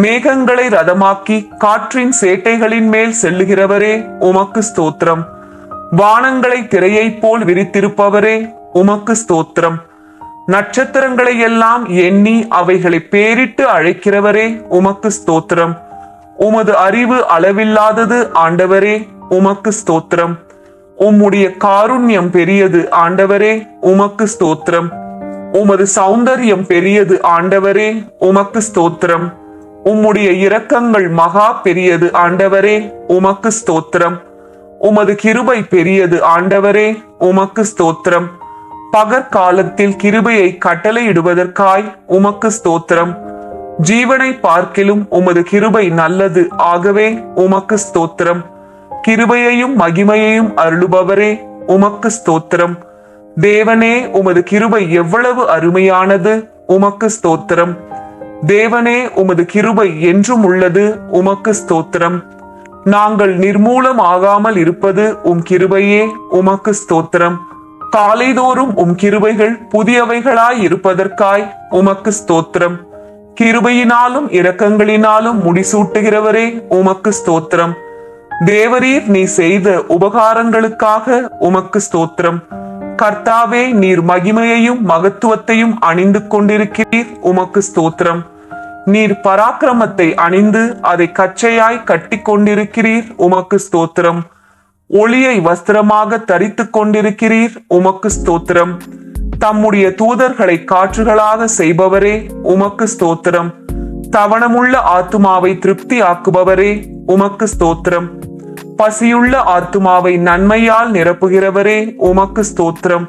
மேகங்களை ரதமாக்கி காற்றின் சேட்டைகளின் மேல் செல்லுகிறவரே, உமக்கு ஸ்தோத்திரம். வானங்களை திரையை போல் விரித்திருப்பவரே, உமக்கு ஸ்தோத்திரம். நட்சத்திரங்களை எல்லாம் எண்ணி அவைகளை பேரிட்டு அழைக்கிறவரே, உமக்கு ஸ்தோத்திரம். உமது அறிவு அளவில்லாதது ஆண்டவரே, உமக்கு ஸ்தோத்திரம். உம்முடைய காருண்யம் பெரியது ஆண்டவரே, உமக்கு ஸ்தோத்திரம். உமது சௌந்தரியம் பெரியது ஆண்டவரே, உமக்கு ஸ்தோத்திரம். உம்முடைய இரக்கங்கள் மகா பெரியது ஆண்டவரே, உமக்கு ஸ்தோத்திரம். உமது கிருபை பெரியது ஆண்டவரே, உமக்கு ஸ்தோத்திரம். பகற்காலத்தில் கிருபையை கட்டளையிடுவதற்காய் உமக்கு ஸ்தோத்திரம். ஜீவனை பார்க்கிலும் உமது கிருபை நல்லது, ஆகவே உமக்கு ஸ்தோத்திரம். கிருபையையும் மகிமையையும் அருளுபவரே, உமக்கு ஸ்தோத்திரம். தேவனே, உமது கிருபை எவ்வளவு அருமையானது, உமக்கு ஸ்தோத்திரம். தேவனே, உமது கிருபை என்றும் உள்ளது, உமக்கு ஸ்தோத்திரம். நாங்கள் நிர்மூலம் ஆகாமல் இருப்பது உம் கிருபையே, உமக்கு ஸ்தோத்திரம். காலைதோறும் உம் கிருபைகள் புதியவைகளாய் இருப்பதற்காய் உமக்கு ஸ்தோத்திரம். கிருபையினாலும் இரக்கங்களினாலும் முடிசூட்டுகிறவரே, உமக்கு ஸ்தோத்திரம். தேவரீர் நீ செய்த உபகாரங்களுக்காக உமக்கு ஸ்தோத்திரம். கர்த்தாவே, நீர் மகிமையையும் மகத்துவத்தையும் அணிந்து கொண்டிருக்கிறீர், உமக்கு ஸ்தோத்திரம். நீர் பராக்கிரமத்தை அணிந்து அதை கச்சையாய் கட்டி கொண்டிருக்கிறீர், உமக்கு ஸ்தோத்திரம். ஒளியை வஸ்திரமாக தரித்து கொண்டிருக்கிறீர், உமக்கு ஸ்தோத்திரம். தம்முடைய தூதர்களை காற்றுகளாக செய்பவரே, உமக்கு ஸ்தோத்திரம். தவணமுள்ள ஆத்துமாவை திருப்தி ஆக்குபவரே, உமக்கு ஸ்தோத்திரம். பசியுள்ள ஆத்துமாவை நன்மையால் நிரப்புகிறவரே, உமக்கு ஸ்தோத்திரம்.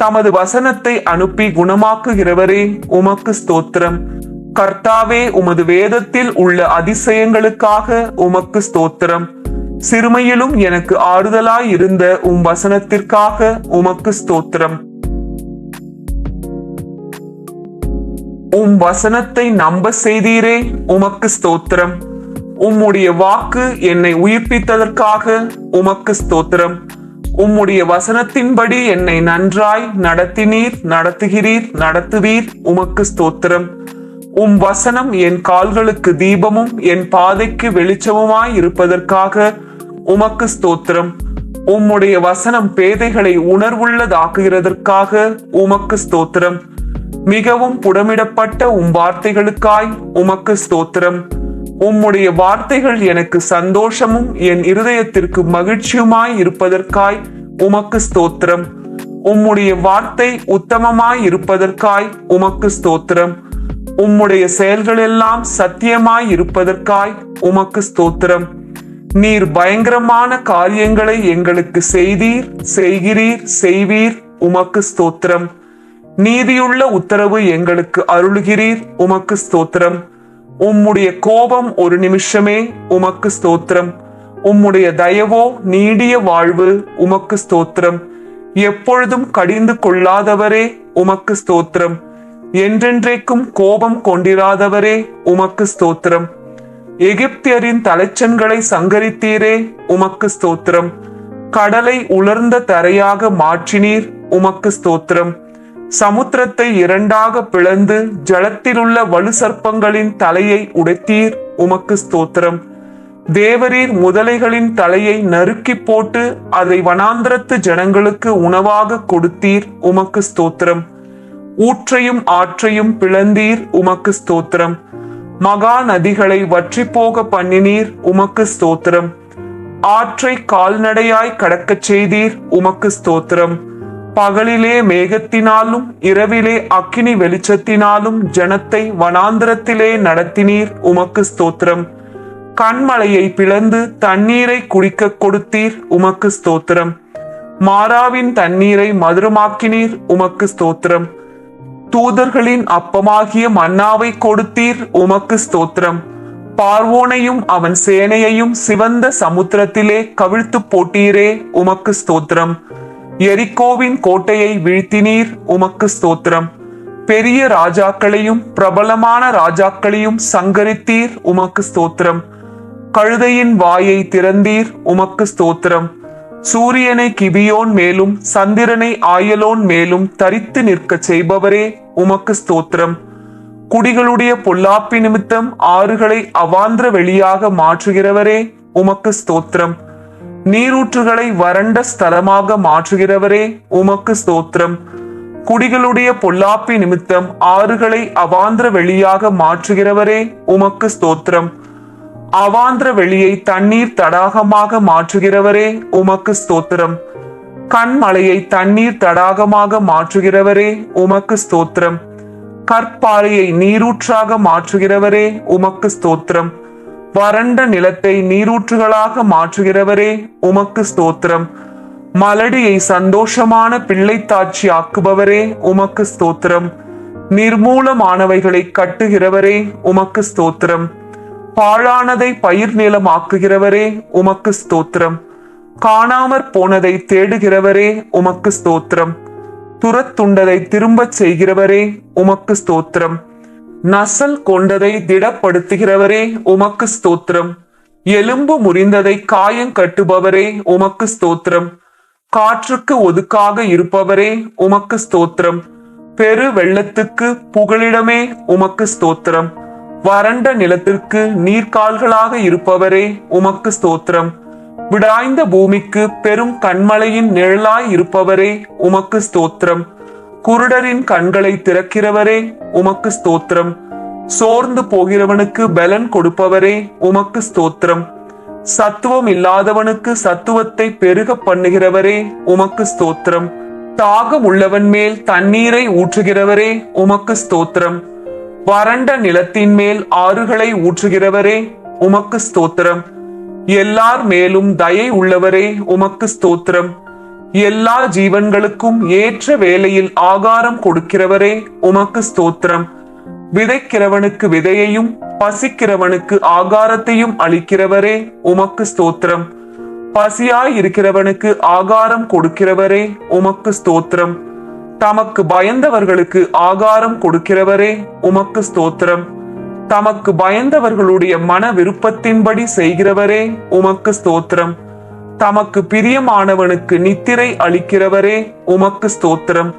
தமது வசனத்தை அனுப்பி குணமாக்குகிறவரே, உமக்கு ஸ்தோத்திரம். கர்த்தாவே, உமது வேதத்தில் உள்ள அதிசயங்களுக்காக உமக்கு ஸ்தோத்திரம். சிறுமையிலும் எனக்கு ஆறுதலாய் இருந்த உம் வசனத்திற்காக உமக்கு ஸ்தோத்திரம். உம் வசனத்தை நம்ப செய்தீரே, உமக்கு ஸ்தோத்திரம். உம்முடைய வாக்கு என்னை உயிர்ப்பித்ததற்காக உமக்கு ஸ்தோத்திரம். உம்முடைய வசனத்தின்படி என்னை நன்றாய் நடத்தினீர், நடத்துகிறீர், நடத்துவீர், உமக்கு ஸ்தோத்திரம். உம் வசனம் என் கால்களுக்கு தீபமும் என் பாதைக்கு வெளிச்சமுமாய் இருப்பதற்காக உமக்கு ஸ்தோத்திரம். உம்முடைய வசனம் பேதைகளை உணர்வுள்ளதாக்குகிறதற்காக உமக்கு ஸ்தோத்திரம். மிகவும் புடமிடப்பட்ட உம் வார்த்தைகளுக்காய் உமக்கு ஸ்தோத்திரம். உம்முடைய வார்த்தைகள் எனக்கு சந்தோஷமும் என் இருதயத்திற்கு மகிழ்ச்சியுமாய் இருப்பதற்காய் உமக்கு ஸ்தோத்திரம். உம்முடைய வார்த்தை உத்தமமாய் இருப்பதற்காய் உமக்கு ஸ்தோத்திரம். உம்முடைய செயல்களெல்லாம் சத்தியமாய் இருப்பதற்காய் உமக்கு ஸ்தோத்திரம். நீர் பயங்கரமான காரியங்களை எங்களுக்கு செய்தீர், செய்கிறீர், செய்வீர், உமக்கு ஸ்தோத்திரம். நீதியுள்ள உத்தரவு எங்களுக்கு அருளுகிறீர், உமக்கு ஸ்தோத்திரம். உம்முடைய கோபம் ஒரு நிமிஷமே, உமக்கு ஸ்தோத்திரம். உம்முடைய தயவோ நீடிய வாழ்வு, உமக்கு ஸ்தோத்திரம். எப்பொழுதும் கடிந்து கொள்ளாதவரே, உமக்கு ஸ்தோத்திரம். என்றென்றைக்கும் கோபம் கொண்டிராதவரே, உமக்கு ஸ்தோத்திரம். எகிப்தியரின் தலைச்சன்களை சங்கரித்தீரே, உமக்கு ஸ்தோத்திரம். கடலை உலர்ந்த தரையாக மாற்றினீர், உமக்கு ஸ்தோத்திரம். சமுத்திரத்தை இரண்டாக பிளந்து ஜலத்திலுள்ள வலு சர்ப்பங்களின் தலையை உடைத்தீர், உமக்கு ஸ்தோத்திரம். தேவரீர் முதலைகளின் தலையை நறுக்கி போட்டு அதை வனாந்திரத்து ஜனங்களுக்கு உணவாக கொடுத்தீர், உமக்கு ஸ்தோத்திரம். ஊற்றையும் ஆற்றையும் பிளந்தீர், உமக்கு ஸ்தோத்திரம். மகா நதிகளை வற்றி போக பண்ணினீர், உமக்கு ஸ்தோத்திரம். ஆற்றை கால்நடையாய் கடக்கச் செய்தீர், உமக்கு ஸ்தோத்திரம். பகலிலே மேகத்தினாலும் இரவிலே அக்கினி வெளிச்சத்தினாலும் ஜனத்தை வனாந்திரத்திலே நடத்தினீர், உமக்கு ஸ்தோத்திரம். கண்மலையை பிளந்து தண்ணீரை குடிக்க கொடுத்தீர், உமக்கு ஸ்தோத்திரம். மாறாவின் தண்ணீரை மதுரமாக்கினீர், உமக்கு ஸ்தோத்திரம். தூதர்களின் அப்பமாகிய மன்னாவை கொடுத்தீர், உமக்கு ஸ்தோத்திரம். பார்வோனையும் அவன் சேனையையும் சிவந்த சமுத்திரத்திலே கவிழ்த்து போட்டீரே, உமக்கு ஸ்தோத்திரம். எரிகோவின் கோட்டையை வீழ்த்தினீர், உமக்கு ஸ்தோத்திரம். பெரிய ராஜாக்களையும் பிரபலமான ராஜாக்களையும் சங்கரித்தீர், உமக்கு ஸ்தோத்திரம். கழுதையின் வாயை திறந்தீர், உமக்கு ஸ்தோத்திரம். சூரியனை கிபியோன் மேலும் சந்திரனை ஆயலோன் மேலும் தரித்து நிற்க செய்பவரே, உமக்கு ஸ்தோத்திரம். குடிகளுடைய பொல்லாப்பி நிமித்தம் ஆறுகளை அவாந்திர வெளியாக மாற்றுகிறவரே, உமக்கு ஸ்தோத்திரம். நீரூற்றுகளை வறண்ட ஸ்தலமாக மாற்றுகிறவரே, உமக்கு ஸ்தோத்திரம். குடிகளுடைய பொல்லாப்பி நிமித்தம் ஆறுகளை அவாந்திர வெளியாக மாற்றுகிறவரே, உமக்கு ஸ்தோத்திரம். அவாந்திர வெளியை தண்ணீர் தடாகமாக மாற்றுகிறவரே, உமக்கு ஸ்தோத்திரம். கண்மலையை தண்ணீர் தடாகமாக மாற்றுகிறவரே, உமக்கு ஸ்தோத்திரம். கற்பாறையை நீரூற்றாக மாற்றுகிறவரே, உமக்கு ஸ்தோத்திரம். வறண்ட நிலத்தை நீரூற்றுகளாக மாற்றுகிறவரே, உமக்கு ஸ்தோத்திரம். மலடியை சந்தோஷமான பிள்ளைத்தாட்சி ஆக்குபவரே, உமக்கு ஸ்தோத்திரம். நிர்மூலமானவைகளை கட்டுகிறவரே, உமக்கு ஸ்தோத்திரம். பாழானதை பயிர் நிலமாக்குகிறவரே, உமக்கு ஸ்தோத்திரம். காணாமற் போனதை தேடுகிறவரே, உமக்கு ஸ்தோத்திரம். துரத்துண்டதை திரும்பச் செய்கிறவரே, உமக்கு ஸ்தோத்திரம். நசல் கொண்டதை திடப்படுத்துகிறவரே, உமக்கு ஸ்தோத்திரம். எலும்பு முறிந்ததை காயம் கட்டுபவரே, உமக்கு ஸ்தோத்திரம். காற்றுக்கு ஒதுக்காக இருப்பவரே, உமக்கு ஸ்தோத்திரம். பெரு வெள்ளத்துக்கு புகலிடமே, உமக்கு ஸ்தோத்திரம். வறண்ட நிலத்திற்கு நீர்கால்களாக இருப்பவரே, உமக்கு ஸ்தோத்திரம். விடாய்ந்த பூமிக்கு பெரும் கண்மலையின் நிழலாய் இருப்பவரே, உமக்கு ஸ்தோத்திரம். குருடரின் கண்களை திறக்கிறவரே, உமக்கு ஸ்தோத்திரம். சோர்ந்து போகிறவனுக்கு பலன் கொடுப்பவரே, உமக்கு ஸ்தோத்திரம். சத்துவம் இல்லாதவனுக்கு சத்துவத்தை பெருக பண்ணுகிறவரே, உமக்கு ஸ்தோத்திரம். தாகம் உள்ளவன் மேல் தண்ணீரை ஊற்றுகிறவரே, உமக்கு ஸ்தோத்திரம். வறண்ட நிலத்தின் மேல் ஆறுகளை ஊற்றுகிறவரே, உமக்கு ஸ்தோத்திரம். எல்லார் மேலும் தயை உள்ளவரே, உமக்கு ஸ்தோத்திரம். எல்லா ஜீவன்களுக்கும் ஏற்ற வேளையில் ஆகாரம் கொடுக்கிறவரே, உமக்கு ஸ்தோத்திரம். விதைக்கிறவனுக்கு விதையையும் பசிக்கிறவனுக்கு ஆகாரத்தையும் அளிக்கிறவரே, உமக்கு ஸ்தோத்திரம். பசியாய் இருக்கிறவனுக்கு ஆகாரம் கொடுக்கிறவரே, உமக்கு ஸ்தோத்திரம். தமக்கு பயந்தவர்களுக்கு ஆகாரம் கொடுக்கிறவரே, உமக்கு ஸ்தோத்திரம். தமக்கு பயந்தவர்களுடைய மன விருப்பத்தின்படி செய்கிறவரே, உமக்கு ஸ்தோத்திரம். தமக்கு பிரியமானவனுக்கு நித்திரை அளிக்கிறவரே, உமக்கு ஸ்தோத்திரம்.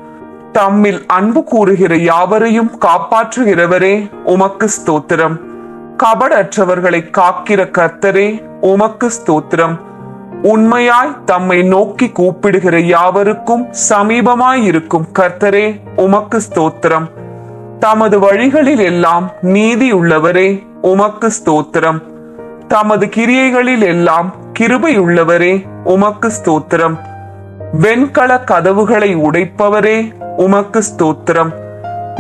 தம்மில் அன்பு கூறுகிற யாவரையும் காப்பாற்றுகிறவரே, உமக்கு ஸ்தோத்திரம். கபடற்றவர்களை காக்கிற கர்த்தரே, உமக்கு ஸ்தோத்திரம். உண்மையாய் தம்மை நோக்கி கூப்பிடுகிற யாவருக்கும் சமீபமாயிருக்கும் கர்த்தரே, உமக்கு ஸ்தோத்திரம். தமது வழிகளில் எல்லாம் நீதி உள்ளவரே, உமக்கு ஸ்தோத்திரம். தமது கிரியைகளில் எல்லாம் கிருபை உள்ளவரே, உமக்கு ஸ்தோத்திரம். வெண்கல கதவுகளை உடைப்பவரே, உமக்கு ஸ்தோத்திரம்.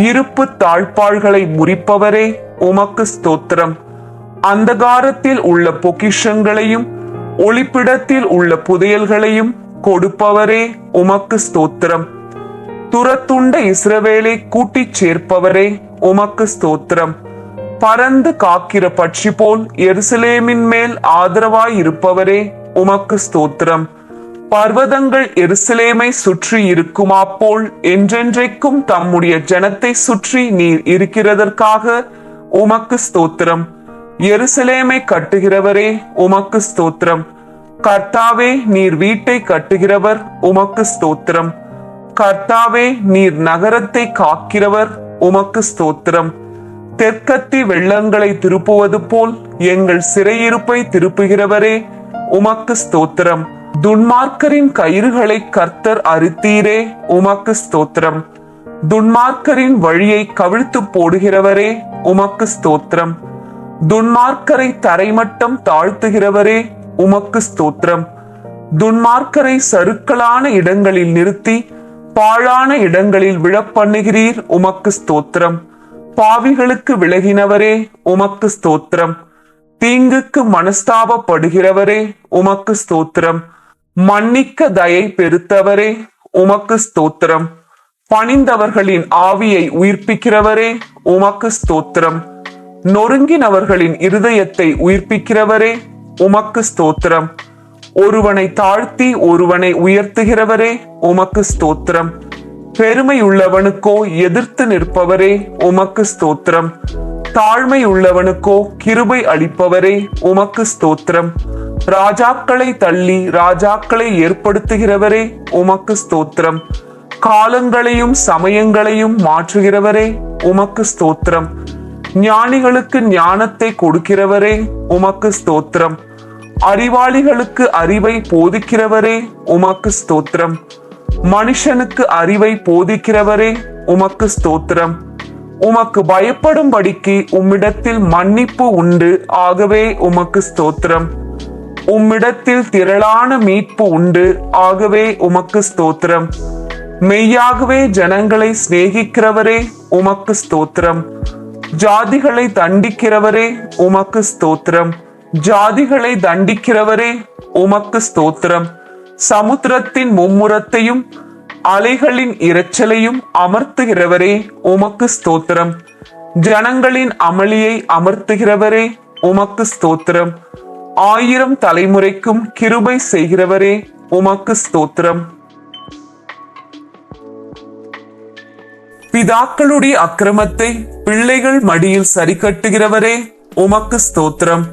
இருப்பு தாழ்பாள்களை முறிப்பவரே, உமக்கு ஸ்தோத்திரம். அந்தகாரத்தில் உள்ள பொக்கிஷங்களையும் ஒளிப்பிடத்தில் உள்ள புதையல்களையும் கொடுப்பவரே, உமக்கு ஸ்தோத்திரம். துரத்துண்ட இஸ்ரவேலை கூட்டிச் சேர்ப்பவரே, உமக்கு ஸ்தோத்திரம். பறந்து காக்கிற பட்சி போல் எருசலேமின் மேல் ஆதரவாய் இருப்பவரே உமக்கு ஸ்தோத்திரம். பர்வதங்கள் எருசலேமை சுற்றி இருக்குமா போல் என்றென்றைக்கும் தம்முடைய ஜனத்தை சுற்றி நீர் இருக்கிறதற்காக உமக்கு ஸ்தோத்திரம். எருசலேமை கட்டுகிறவரே உமக்கு ஸ்தோத்திரம். கர்த்தாவே, நீர் வீட்டை கட்டுகிறவர் உமக்கு ஸ்தோத்திரம். கர்த்தாவே, நீர் நகரத்தை காக்கிறவர் உமக்கு ஸ்தோத்திரம். தெற்கத்தி வெள்ளங்களை திருப்புவது போல் எங்கள் சிறையிருப்பை திருப்புகிறவரே உமக்கு ஸ்தோத்திரம். துன்மார்க்கரின் கயிறுகளை கர்த்தர் அறுத்தீரே உமக்கு ஸ்தோத்திரம். துன்மார்க்கரின் வழியை கவிழ்த்து போடுகிறவரே உமக்கு ஸ்தோத்திரம். துன்மார்க்கரை தரைமட்டம் தாழ்த்துகிறவரே உமக்கு ஸ்தோத்திரம். துன்மார்க்கரை சறுக்கலான இடங்களில் நிறுத்தி பாழான இடங்களில் விழப்பண்ணுகிறீர் உமக்கு ஸ்தோத்திரம். பாவிகளுக்கு விலகினவரே உமக்கு ஸ்தோத்திரம். தீங்குக்கு மனஸ்தாபப்படுகிறவரே உமக்கு ஸ்தோத்திரம். மன்னிக்க தயை பெருத்தவரே உமக்கு ஸ்தோத்திரம். பணிந்தவர்களின் ஆவியை உயிர்ப்பிக்கிறவரே உமக்கு ஸ்தோத்திரம். நொறுங்கினவர்களின் இருதயத்தை உயிர்ப்பிக்கிறவரே உமக்கு ஸ்தோத்திரம். ஒருவனை தாழ்த்தி ஒருவனை உயர்த்துகிறவரே உமக்கு ஸ்தோத்திரம். பெருமை உள்ளவனுக்கோ எதிர்த்து நிற்பவரே உமக்கு ஸ்தோத்திரம். தாழ்மை உள்ளவனுக்கோ கிருபை அளிப்பவரே உமக்கு ஸ்தோத்திரம். ராஜாக்களை தள்ளி ராஜாக்களை ஏற்படுத்துகிறவரே உமக்கு ஸ்தோத்திரம். காலங்களையும் சமயங்களையும் மாற்றுகிறவரே உமக்கு ஸ்தோத்திரம். ஞானிகளுக்கு ஞானத்தை கொடுக்கிறவரே உமக்கு ஸ்தோத்திரம். அறிவாளிகளுக்கு அறிவை போதிக்கிறவரே உமக்கு ஸ்தோத்திரம். மனுஷனுக்கு அறிவை போதிக்கிறவரே உமக்கு ஸ்தோத்திரம். உமக்கு பயப்படும்படிக்கு உம்மிடத்தில் மன்னிப்பு உண்டு, ஆகவே உமக்கு ஸ்தோத்திரம். உம்மிடத்தில் திரளான மீட்பு உண்டு, ஆகவே உமக்கு ஸ்தோத்திரம். மெய்யாகவே ஜனங்களை சிநேகிக்கிறவரே உமக்கு ஸ்தோத்திரம். ஜாதிகளை தண்டிக்கிறவரே உமக்கு ஸ்தோத்திரம். ஜாதிகளை தண்டிக்கிறவரே உமக்கு ஸ்தோத்திரம். சமுத்திரத்தின் மும்முரத்தையும் அலைகளின் இரைச்சலையும் அமர்த்துகிறவரே உமக்கு ஸ்தோத்திரம். ஜனங்களின் அமளியை அமர்த்துகிறவரே உமக்கு ஸ்தோத்திரம். 1000 தலைமுறைக்கும் கிருபை செய்கிறவரே உமக்கு ஸ்தோத்திரம். பிதாக்களுடைய அக்கிரமத்தை பிள்ளைகள் மடியில் சரி கட்டுகிறவரே உமக்கு ஸ்தோத்திரம்.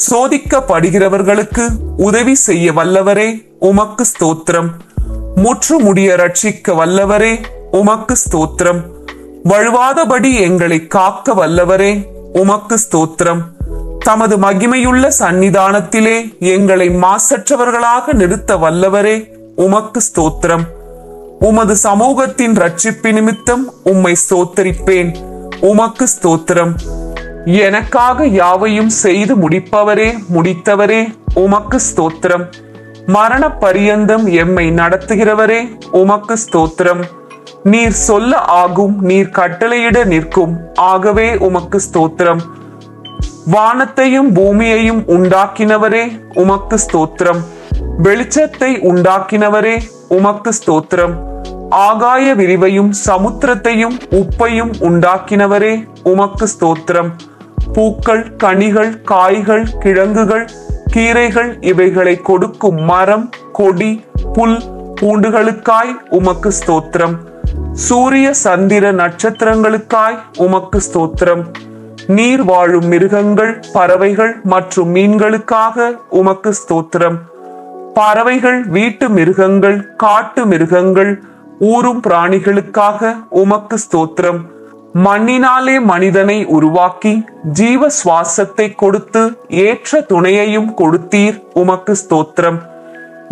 சோதிக்கப்படுகிறவர்களுக்கு உதவி செய்ய வல்லவரே உமக்கு ஸ்தோத்திரம். முற்றுமுடிய ரட்சிக்க வல்லவரே உமக்கு ஸ்தோத்திரம். வழுவாதபடி எங்களை காக்க வல்லவரே உமக்கு ஸ்தோத்திரம். தமது மகிமையுள்ள சந்நிதானத்திலே எங்களை மாசற்றவர்களாக நிறுத்த வல்லவரே உமக்கு ஸ்தோத்திரம். உமது சமூகத்தின் ரட்சிப்பு நிமித்தம் உம்மை ஸ்தோத்தரிப்பேன் உமக்கு ஸ்தோத்திரம். எனக்காக யாவையும் செய்து முடிப்பவரே முடித்தவரே உமக்கு ஸ்தோத்திரம். மரண பரியந்தம் எம்மை நடத்துகிறவரே உமக்கு ஸ்தோத்திரம். நீர் சொல்ல ஆகும், நீர் கட்டளையிட நிற்கும், ஆகவே உமக்கு ஸ்தோத்திரம். வானத்தையும் பூமியையும் உண்டாக்கினவரே உமக்கு ஸ்தோத்திரம். வெளிச்சத்தை உண்டாக்கினவரே உமக்கு ஸ்தோத்திரம். ஆகாய விரிவையும் சமுத்திரத்தையும் உப்பையும் உண்டாக்கினவரே உமக்கு ஸ்தோத்திரம். பூக்கள், கனிகள், காய்கள், கிழங்குகள், கீரைகள் இவைகளை கொடுக்கும் மரம், கொடி, புல், பூண்டுகளுக்காய் உமக்கு ஸ்தோத்திரம். சூரிய சந்திர நட்சத்திரங்களுக்காய் உமக்கு ஸ்தோத்திரம். நீர் வாழும் மிருகங்கள், பறவைகள் மற்றும் மீன்களுக்காக உமக்கு ஸ்தோத்திரம். பறவைகள், வீட்டு மிருகங்கள், காட்டு மிருகங்கள், ஊரும் பிராணிகளுக்காக உமக்கு ஸ்தோத்திரம். மண்ணினாலே மனிதனை உருவாக்கி ஜீவ சுவாசத்தை கொடுத்து ஏற்ற துணையையும் கொடுத்தீர் உமக்கு ஸ்தோத்திரம்.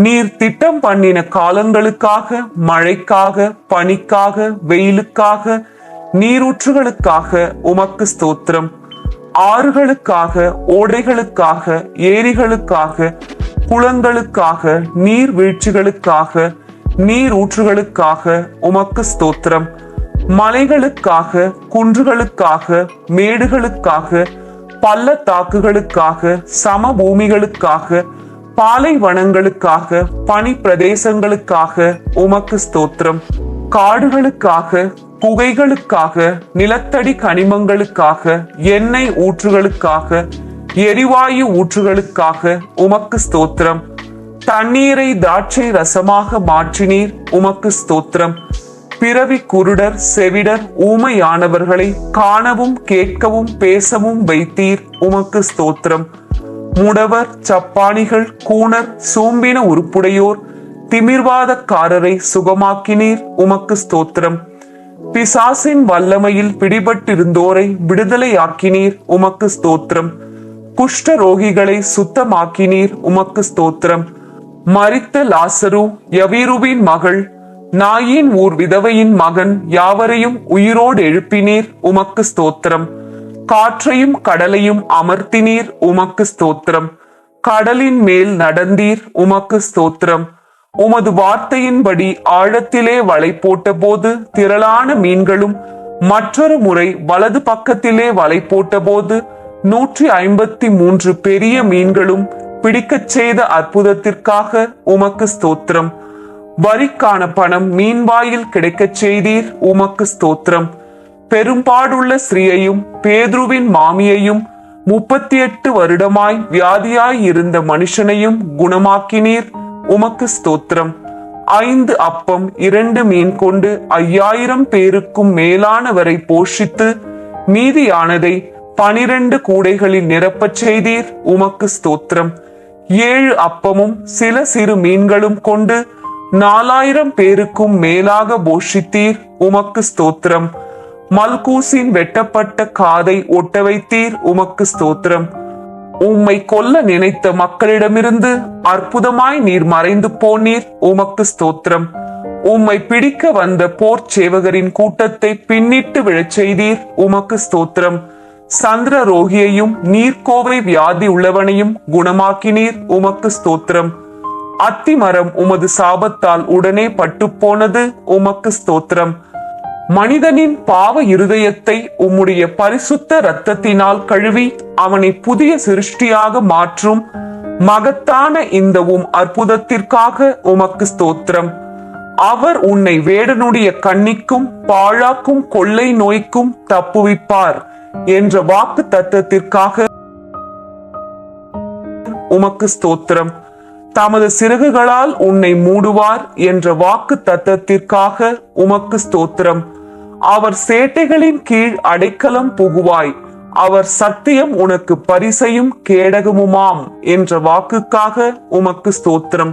நீர் திட்டம் பண்ணின காலங்களுக்காக, மழைக்காக, பனிக்காக, வெயிலுக்காக, நீரூற்றுகளுக்காக உமக்கு ஸ்தோத்திரம். ஆறுகளுக்காக, ஓடைகளுக்காக, ஏரிகளுக்காக, குளங்களுக்காக, நீர் வீழ்ச்சிகளுக்காக, நீரூற்றுகளுக்காக உமக்கு ஸ்தோத்திரம். மலைகளுக்காக, குன்றுகளுக்காக, மேடுகளுக்காக, பள்ளத்தாக்குகளுக்காக, சமபூமிகளுக்காக, பாலைவனங்களுக்காக, பனி பிரதேசங்களுக்காக உமக்கு ஸ்தோத்திரம். காடுகளுக்காக, குகைகளுக்காக, நிலத்தடி கனிமங்களுக்காக, எண்ணெய் ஊற்றுகளுக்காக, எரிவாயு ஊற்றுகளுக்காக உமக்கு ஸ்தோத்திரம். தண்ணீரை திராட்சை ரசமாக மாற்றினீர், உமக்கு ஸ்தோத்திரம். பிறவி குருடர், செவிடர், ஊமையானவர்களை காணவும் கேட்கவும் பேசவும் வைத்தீர், உமக்கு ஸ்தோத்திரம். முடவர், சப்பானிகள், கூணர், சூம்பின உருப்புடையோர், திமிர்வாதக்காரரை சுகமாக்கினீர், உமக்கு ஸ்தோத்திரம். பிசாசின் வல்லமையில் பிடிபட்டிருந்தோரை விடுதலையாக்கினீர், உமக்கு ஸ்தோத்திரம். குஷ்ட ரோகிகளை சுத்தமாக்கினீர், உமக்கு ஸ்தோத்திரம். மரித்த லாசரு, யவீருவின் மகள், நாயின் ஊர் விதவையின் மகன் யாவரையும் உயிரோடு எழுப்பினீர், உமக்கு ஸ்தோத்திரம். காற்றையும் கடலையும் அமர்த்தினீர், உமக்கு ஸ்தோத்திரம். கடலின் மேல் நடந்தீர், உமக்கு ஸ்தோத்திரம். உமது வார்த்தையின்படி ஆழத்திலே வலை போட்ட போது திரளான மீன்களும், மற்றொரு முறை வலது பக்கத்திலே வலை போட்டபோது 153 பெரிய மீன்களும் பிடிக்கச் செய்த அற்புதத்திற்காக உமக்கு ஸ்தோத்திரம். வரிக்கான பணம் மீன்வாயில் கிடைக்கச் செய்தீர், உமக்கு ஸ்தோத்திரம். பெரும்பாடுள்ள ஸ்ரீயையும் பேதுருவின் மாமியையும் 38 வருடமாய் வியாதியாய் இருந்த மனுஷனையும் குணமாக்கினீர், உமக்கு ஸ்தோத்திரம். 5 அப்பம் 2 மீன் கொண்டு 5000 பேருக்கும் மேலானவரை போஷித்து மீதியானதை 12 கூடைகளில் நிரப்பச் செய்தீர், உமக்கு ஸ்தோத்திரம். 7 அப்பமும் சில சிறு மீன்களும் கொண்டு 4000 பேருக்கும் மேலாக போஷித்தீர், உமக்கு ஸ்தோத்திரம். மல்கூசின் வெட்டப்பட்ட காதை ஒட்ட வைத்தீர், உமக்கு ஸ்தோத்திரம். உம்மை கொல்ல நினைத்த மக்களிடமிருந்து அற்புதமாய் நீர் மறைந்து போனீர், உமக்கு ஸ்தோத்திரம். உம்மை பிடிக்க வந்த போர் சேவகரின் கூட்டத்தை பின்னிட்டு விழச் செய்தீர், உமக்கு ஸ்தோத்திரம். சந்திர ரோகியையும் நீர்க்கோவை வியாதி உள்ளவனையும் குணமாக்கினீர், உமக்கு ஸ்தோத்திரம். அத்திமரம் உமது சாபத்தால் உடனே பட்டுப்போனது, உமக்கு ஸ்தோத்திரம். மனிதனின் பாவ இருதயத்தை உம்முடைய பரிசுத்த இரத்தத்தினால் கழுவி அவனை புதிய சிருஷ்டியாக மாற்றும் மகத்தான இந்த அற்புதத்திற்காக உமக்கு ஸ்தோத்திரம். அவர் உன்னை வேடனுடைய கண்ணிக்கும் பாழாக்கும் கொள்ளை நோய்க்கும் தப்புவிப்பார் என்ற வாக்கு தத்தத்திற்காக உமக்கு ஸ்தோத்திரம். தமது சிறகுகளால் உன்னை மூடுவார் என்ற வாக்கு தத்தத்திற்காக உமக்கு ஸ்தோத்திரம். அவர் சேட்டைகளின் கீழ் அடைக்கலம் புகுவாய், அவர் சத்தியம் உனக்கு பரிசையும் கேடகமுமாம் என்ற வாக்குக்காக உமக்கு ஸ்தோத்திரம்.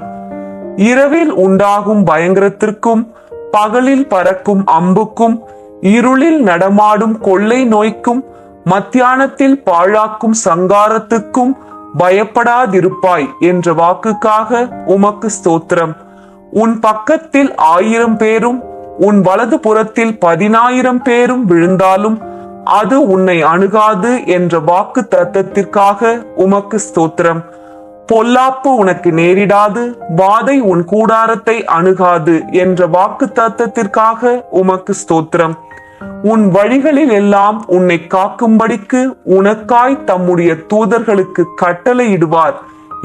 இரவில் உண்டாகும் பயங்கரத்திற்கும், பகலில் பறக்கும் அம்புக்கும், இருளில் நடமாடும் கொள்ளை நோய்க்கும், மத்தியானத்தில் பாழாக்கும் சங்காரத்துக்கும் பயப்படாதிருப்பாய் என்ற வாக்குக்காக உமக்கு ஸ்தோத்திரம். உன் பக்கத்தில் 1000 பேரும் உன் வலது புறத்தில் 10000 பேரும் விழுந்தாலும் அது உன்னை அணுகாது என்ற வாக்கு தத்தத்திற்காக உமக்கு ஸ்தோத்திரம். பொல்லாப்பு உனக்கு நேரிடாது, வாதை உன் கூடாரத்தை அணுகாது என்ற வாக்கு தத்தத்திற்காக உமக்கு ஸ்தோத்திரம். உன் வழிகளில் எல்லாம் உன்னை காக்கும்படிக்கு உனக்காய் தம்முடைய தூதர்களுக்கு கட்டளையிடுவார்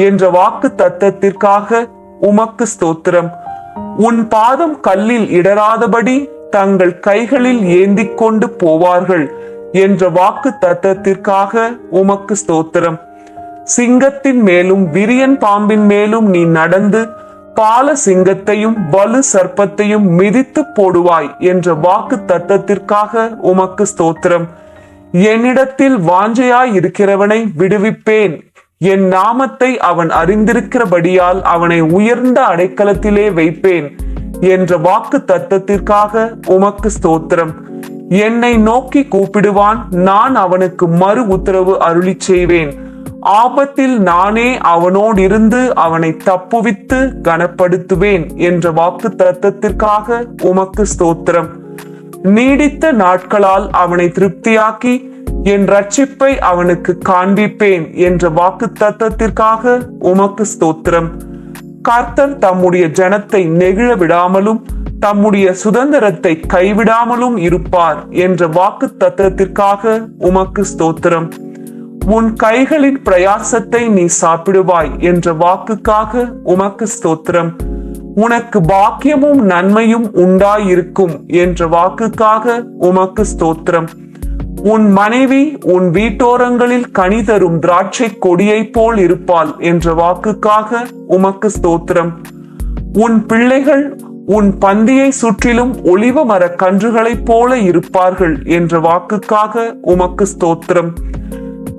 என்ற வாக்கு தத்தத்திற்காக உமக்கு ஸ்தோத்திரம். உன் பாதம் கல்லில் இடராதபடி தங்கள் கைகளில் ஏந்தி கொண்டு போவார்கள் என்ற வாக்கு தத்தத்திற்காக உமக்கு ஸ்தோத்திரம். சிங்கத்தின் மேலும் விரியன் பாம்பின் மேலும் நீ நடந்து பால சிங்கத்தையும் வலு சர்ப்பத்தையும் மிதித்து போடுவாய் என்ற வாக்கு தத்தத்திற்காக உமக்கு ஸ்தோத்திரம். என்னிடத்தில் வாஞ்சையாய் இருக்கிறவனை விடுவிப்பேன், என் நாமத்தை அவன் அறிந்திருக்கிறபடியால் அவனை உயர்ந்த அடைக்கலத்திலே வைப்பேன் என்ற வாக்கு தத்தத்திற்காக உமக்கு ஸ்தோத்திரம். என்னை நோக்கி கூப்பிடுவான், நான் அவனுக்கு மறு உத்தரவு அருளி செய்வேன். ஆபத்தில் நானே அவனோடு இருந்து அவனை தப்புவித்து கனப்படுத்துவேன் என்ற வாக்கு தத்தத்திற்காக உமக்கு ஸ்தோத்திரம். நீடித்த நாட்களால் அவனை திருப்தியாக்கி என் ரட்சிப்பை அவனுக்கு காண்பிப்பேன் என்ற வாக்கு தத்தத்திற்காக உமக்கு ஸ்தோத்திரம். கர்த்தர் தம்முடைய ஜனத்தை நெகிழ விடாமலும் தம்முடைய சுதந்திரத்தை கைவிடாமலும் இருப்பார் என்ற வாக்கு தத்தத்திற்காக உமக்கு ஸ்தோத்திரம். உன் கைகளின் பிரயாசத்தை நீ சாப்பிடுவாய் என்ற வாக்குக்காக உமக்கு ஸ்தோத்திரம். உனக்கு பாக்கியமும் நன்மையும் உண்டாயிருக்கும் என்ற வாக்குக்காக உமக்கு ஸ்தோத்திரம். உன் மனைவி உன் வீட்டோரங்களில் கனி தரும் திராட்சை கொடியை போல் இருப்பாள் என்ற வாக்குக்காக உமக்கு ஸ்தோத்திரம். உன் பிள்ளைகள் உன் பந்தியை சுற்றிலும் ஒலிவ மர கன்றுகளைப் போல இருப்பார்கள் என்ற வாக்குக்காக உமக்கு ஸ்தோத்திரம்.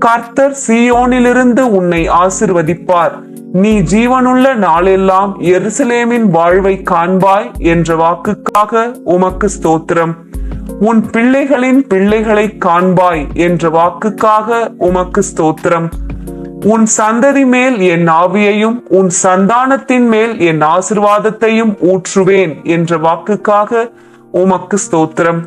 கர்த்தர் சீயோனிலிருந்து உன்னை ஆசிர்வதிப்பார். நீ ஜீவனுள்ள நாளெல்லாம் எருசலேமின் வாழ்வை காண்பாய் என்ற வாக்குக்காக உமக்கு ஸ்தோத்திரம். உன் பிள்ளைகளின் பிள்ளைகளை காண்பாய் என்ற வாக்குக்காக உமக்கு ஸ்தோத்திரம். உன் சந்ததி மேல் என் ஆவியையும் உன் சந்தானத்தின் மேல் என் ஆசிர்வாதத்தையும் ஊற்றுவேன் என்ற வாக்குக்காக உமக்கு ஸ்தோத்திரம்.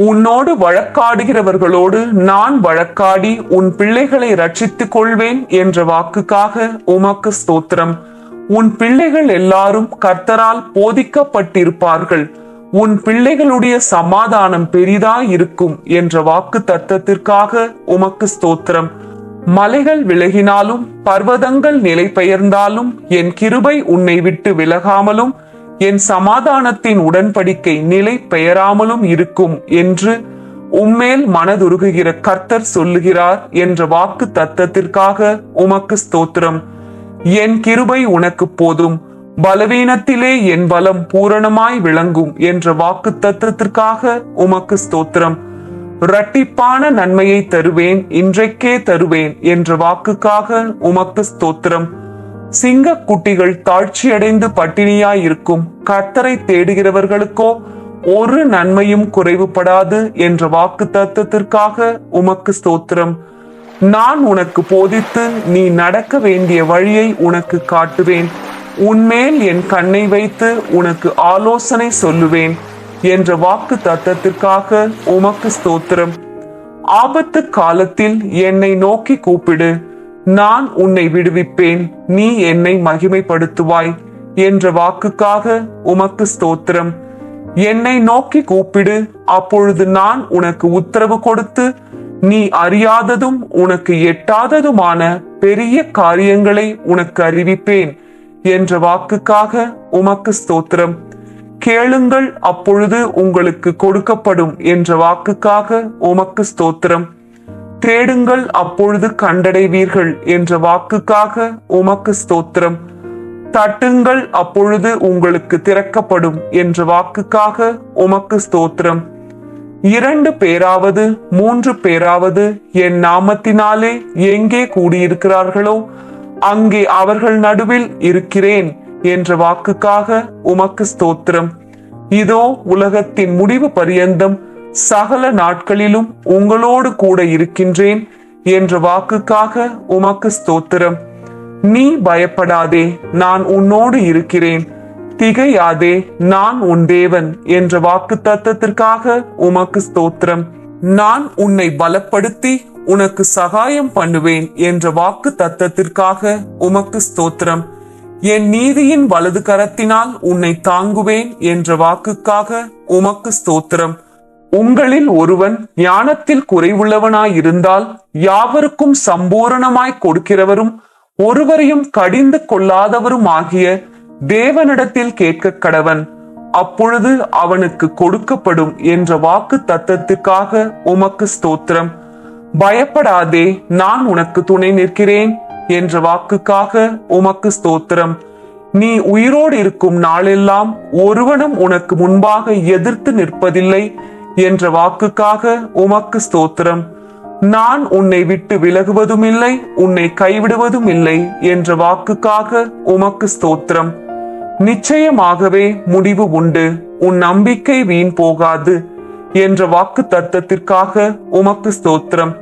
உன்னோடு வழக்காடுகிறவர்களோடு நான் வழக்காடி உன் பிள்ளைகளை ரட்சித்துக் கொள்வேன் என்ற வாக்குக்காக உமக்கு ஸ்தோத்திரம். உன் பிள்ளைகள் எல்லாரும் கர்த்தரால் போதிக்கப்பட்டிருப்பார்கள். உன் பிள்ளைகளுடைய சமாதானம் பெரிதாய் இருக்கும் என்ற வாக்கு தத்தத்திற்காக உமக்கு ஸ்தோத்திரம். மலைகள் விலகினாலும் பர்வதங்கள் நிலை பெயர்ந்தாலும் என் கிருபை உன்னை விட்டு விலகாமலும் என் சமாதானத்தின் உடன்படிக்கை நிலை பெயராமலும் இருக்கும் என்று உம்மேல் மனதுருகுகிற கர்த்தர் சொல்லுகிறார் என்ற வாக்கு தத்தத்திற்காக உமக்கு ஸ்தோத்திரம். என் கிருபை உனக்கு போதும், பலவீனத்திலே என் பலம் பூரணமாய் விளங்கும் என்ற வாக்கு தத்தத்திற்காக உமக்கு ஸ்தோத்திரம். இரட்டிப்பான நன்மையை தருவேன், இன்றைக்கே தருவேன் என்ற வாக்குக்காக உமக்கு ஸ்தோத்திரம். சிங்க குட்டிகள் தாழ்ச்சியடைந்து பட்டினியாய் இருக்கும், கர்த்தரை தேடுகிறவர்களுக்கோ ஒரு நன்மையும் குறைவுபடாது என்ற வாக்கு தத்தத்திற்காக உமக்கு ஸ்தோத்திரம். நான் உனக்கு போதித்து நீ நடக்க வேண்டிய வழியை உனக்கு காட்டுவேன். உன்மேல் என் கண்ணை வைத்து உனக்கு ஆலோசனை சொல்லுவேன் என்ற வாக்கு தத்தத்திற்காக உமக்கு ஸ்தோத்திரம். ஆபத்து காலத்தில் என்னை நோக்கி கூப்பிடு, நான் உன்னை விடுவிப்பேன், நீ என்னை மகிமைப்படுத்துவாய் என்ற வாக்குக்காக உமக்கு ஸ்தோத்திரம். என்னை நோக்கி கூப்பிடு, அப்பொழுது நான் உனக்கு உத்தரவு கொடுத்து நீ அறியாததும் உனக்கு எட்டாததுமான பெரிய காரியங்களை உனக்கு அறிவிப்பேன் என்ற வாக்குக்காக உமக்கு ஸ்தோத்திரம். கேளுங்கள், அப்பொழுது உங்களுக்கு கொடுக்கப்படும் என்ற வாக்குக்காக உமக்கு ஸ்தோத்திரம். தேடுங்கள், அப்பொழுது கண்டடைவீர்கள் என்ற வாக்குக்காக உமக்கு ஸ்தோத்திரம். தட்டுங்கள், அப்பொழுது உங்களுக்கு திறக்கப்படும் என்ற வாக்குக்காக உமக்கு ஸ்தோத்திரம். 2 பேராவது 3 பேராவது என் நாமத்தினாலே எங்கே கூடியிருக்கிறார்களோ அங்கே அவர்கள் நடுவில் இருக்கிறேன் என்ற வாக்குக்காக உமக்கு ஸ்தோத்திரம். இதோ உலகத்தின் முடிவு பரியந்தம் சகல நாட்களிலும் உங்களோடு கூட இருக்கின்றேன் என்ற வாக்குக்காக உமக்கு ஸ்தோத்திரம். நீ பயப்படாதே, நான் உன்னோடு இருக்கிறேன், திகையாதே, நான் உன் தேவன் என்ற வாக்கு தத்தத்திற்காக உமக்கு ஸ்தோத்திரம். நான் உன்னை பலப்படுத்தி உனக்கு சகாயம் பண்ணுவேன் என்ற வாக்கு தத்தத்திற்காக உமக்கு ஸ்தோத்திரம். என் நீதியின் வலது கரத்தினால் உன்னை தாங்குவேன் என்ற வாக்குக்காக உமக்கு ஸ்தோத்திரம். உங்களில் ஒருவன் ஞானத்தில் குறைவுள்ளவனாயிருந்தால் யாவருக்கும் சம்பூரணமாய் கொடுக்கிறவரும் ஒருவரையும் கடிந்து கொள்ளாதவரும் ஆகிய தேவனிடத்தில் கேட்க கடவன், அப்பொழுது அவனுக்கு கொடுக்கப்படும் என்ற வாக்கு தத்தத்திற்காக உமக்கு ஸ்தோத்திரம். பயப்படாதே, நான் உனக்கு துணை நிற்கிறேன் என்ற வாக்குக்காக உமக்கு ஸ்தோத்திரம். நீ உயிரோடு இருக்கும் நாளெல்லாம் ஒருவனும் உனக்கு முன்பாக எதிர்த்து நிற்பதில்லை என்ற வாக்குக்காக உமக்கு ஸ்தோத்திரம். நான் உன்னை விட்டு விலகுவதும் இல்லை, உன்னை கைவிடுவதும் இல்லை என்ற வாக்குக்காக உமக்கு ஸ்தோத்திரம். நிச்சயமாகவே முடிவு உண்டு, உன் நம்பிக்கை வீண் போகாது என்ற வாக்கு தத்தத்திற்காக உமக்கு ஸ்தோத்திரம்.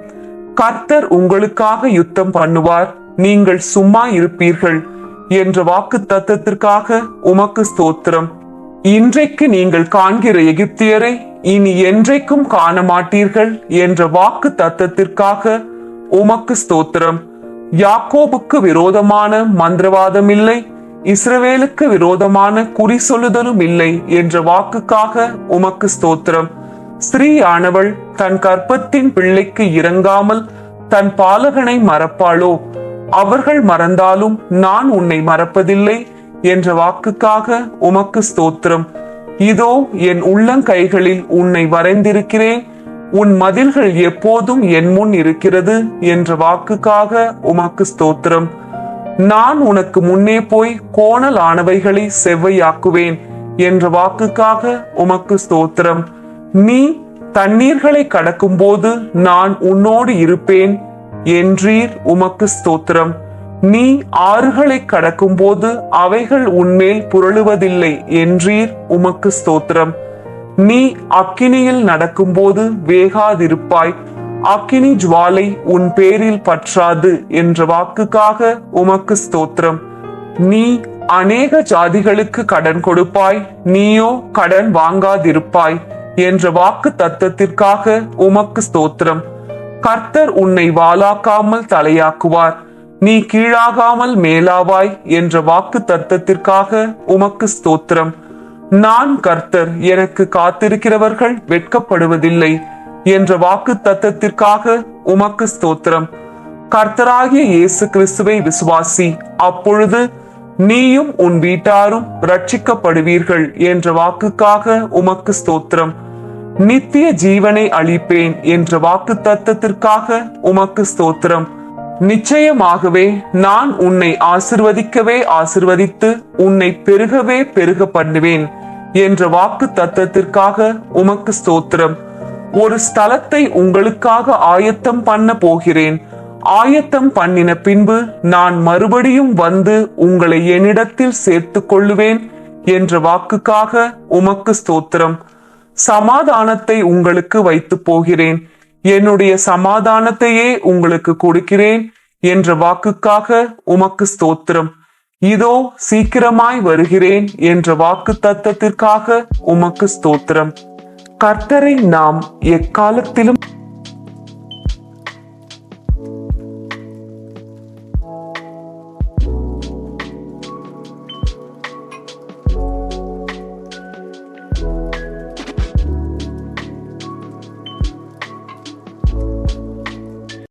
கர்த்தர் உங்களுக்காக யுத்தம் பண்ணுவார், நீங்கள் சும்மா இருப்பீர்கள் என்ற வாக்கு தத்தத்திற்காக உமக்கு ஸ்தோத்திரம். இன்றைக்கு நீங்கள் காண்கிற எகிப்தியரை இனி என்றைக்கும் காண மாட்டீர்கள் என்ற வாக்கு தத்தத்திற்காக உமக்கு ஸ்தோத்திரம். யாக்கோபுக்கு விரோதமான மந்திரவாதம் இல்லை, இஸ்ரவேலுக்கு விரோதமான குறி சொல்லுதலும் இல்லை என்ற வாக்குக்காக உமக்கு ஸ்தோத்திரம். ஸ்திரீயானவள் தன் கர்ப்பத்தின் பிள்ளைக்கு இறங்காமல் தன் பாலகனை மறப்பாளோ? அவர்கள் மறந்தாலும் நான் உன்னை மறப்பதில்லை என்ற வாக்குக்காக உமக்கு ஸ்தோத்திரம். இதோ என் உள்ளங்கைகளில் உன்னை வரைந்திருக்கிறேன், உன் மதில்கள் எப்போதும் என் முன் இருக்கிறது என்ற வாக்குக்காக உமக்கு ஸ்தோத்திரம். நான் உனக்கு முன்னே போய் கோணலானவைகளை செவ்வையாக்குவேன் என்ற வாக்குக்காக உமக்கு ஸ்தோத்திரம். நீ தண்ணீர்களை கடக்கும் போது நான் உன்னோடு இருப்பேன் என்றீர், உமக்கு ஸ்தோத்திரம். நீ ஆறுகளை கடக்கும் போது அவைகள் உன்மேல் புரளுவதில்லை என்றீர், உமக்கு ஸ்தோத்திரம். நீ அக்கினியில் நடக்கும்போது வேகாதிருப்பாய், அக்கினி ஜுவாலை உன் பேரில் பற்றாது என்ற வாக்குக்காக உமக்கு ஸ்தோத்திரம். நீ அநேக ஜாதிகளுக்கு கடன் கொடுப்பாய், நீயோ கடன் வாங்காதிருப்பாய் என்ற வாக்கு தத்தத்திற்காக உமக்கு ஸ்தோத்திரம். கர்த்தர் உன்னை வாலாக்காமல் தலையாக்குவார், நீ கீழாகாமல் மேலாவாய் என்ற வாக்கு தத்தத்திற்காக உமக்கு ஸ்தோத்திரம். நான் கர்த்தர், எனக்கு காத்திருக்கிறவர்கள் வெட்கப்படுவதில்லை என்ற வாக்கு தத்தத்திற்காக உமக்கு ஸ்தோத்திரம். கர்த்தராகிய இயேசு கிறிஸ்துவை விசுவாசி, அப்பொழுது நீயும் உன் வீட்டாரும் ரட்சிக்கப்படுவீர்கள் என்ற வாக்குக்காக உமக்கு ஸ்தோத்திரம். நித்திய ஜீவனை அளிப்பேன் என்ற வாக்கு தத்தத்திற்காக உமக்கு ஸ்தோத்திரம். நிச்சயமாகவே நான் உன்னை ஆசிர்வதிக்கவே ஆசிர்வதித்து உன்னை பெருகவே பெருக பண்ணுவேன் என்ற வாக்கு தத்தத்திற்காக உமக்கு ஸ்தோத்திரம். ஒரு ஸ்தலத்தை உங்களுக்காக ஆயத்தம் பண்ண போகிறேன், ஆயத்தம் பண்ணின பின்பு நான் மறுபடியும் வந்து உங்களை என்னிடத்தில் சேர்த்துக் கொள்ளுவேன் என்ற வாக்குக்காக உமக்கு ஸ்தோத்திரம். சமாதானத்தை உங்களுக்கு வைத்து போகிறேன், என்னுடைய சமாதானத்தையே உங்களுக்கு கொடுக்கிறேன் என்ற வாக்குக்காக உமக்கு ஸ்தோத்திரம். இதோ சீக்கிரமாய் வருகிறேன் என்ற வாக்கு தத்தத்திற்காக உமக்கு ஸ்தோத்திரம். கர்த்தரை நாம் எக்காலத்திலும்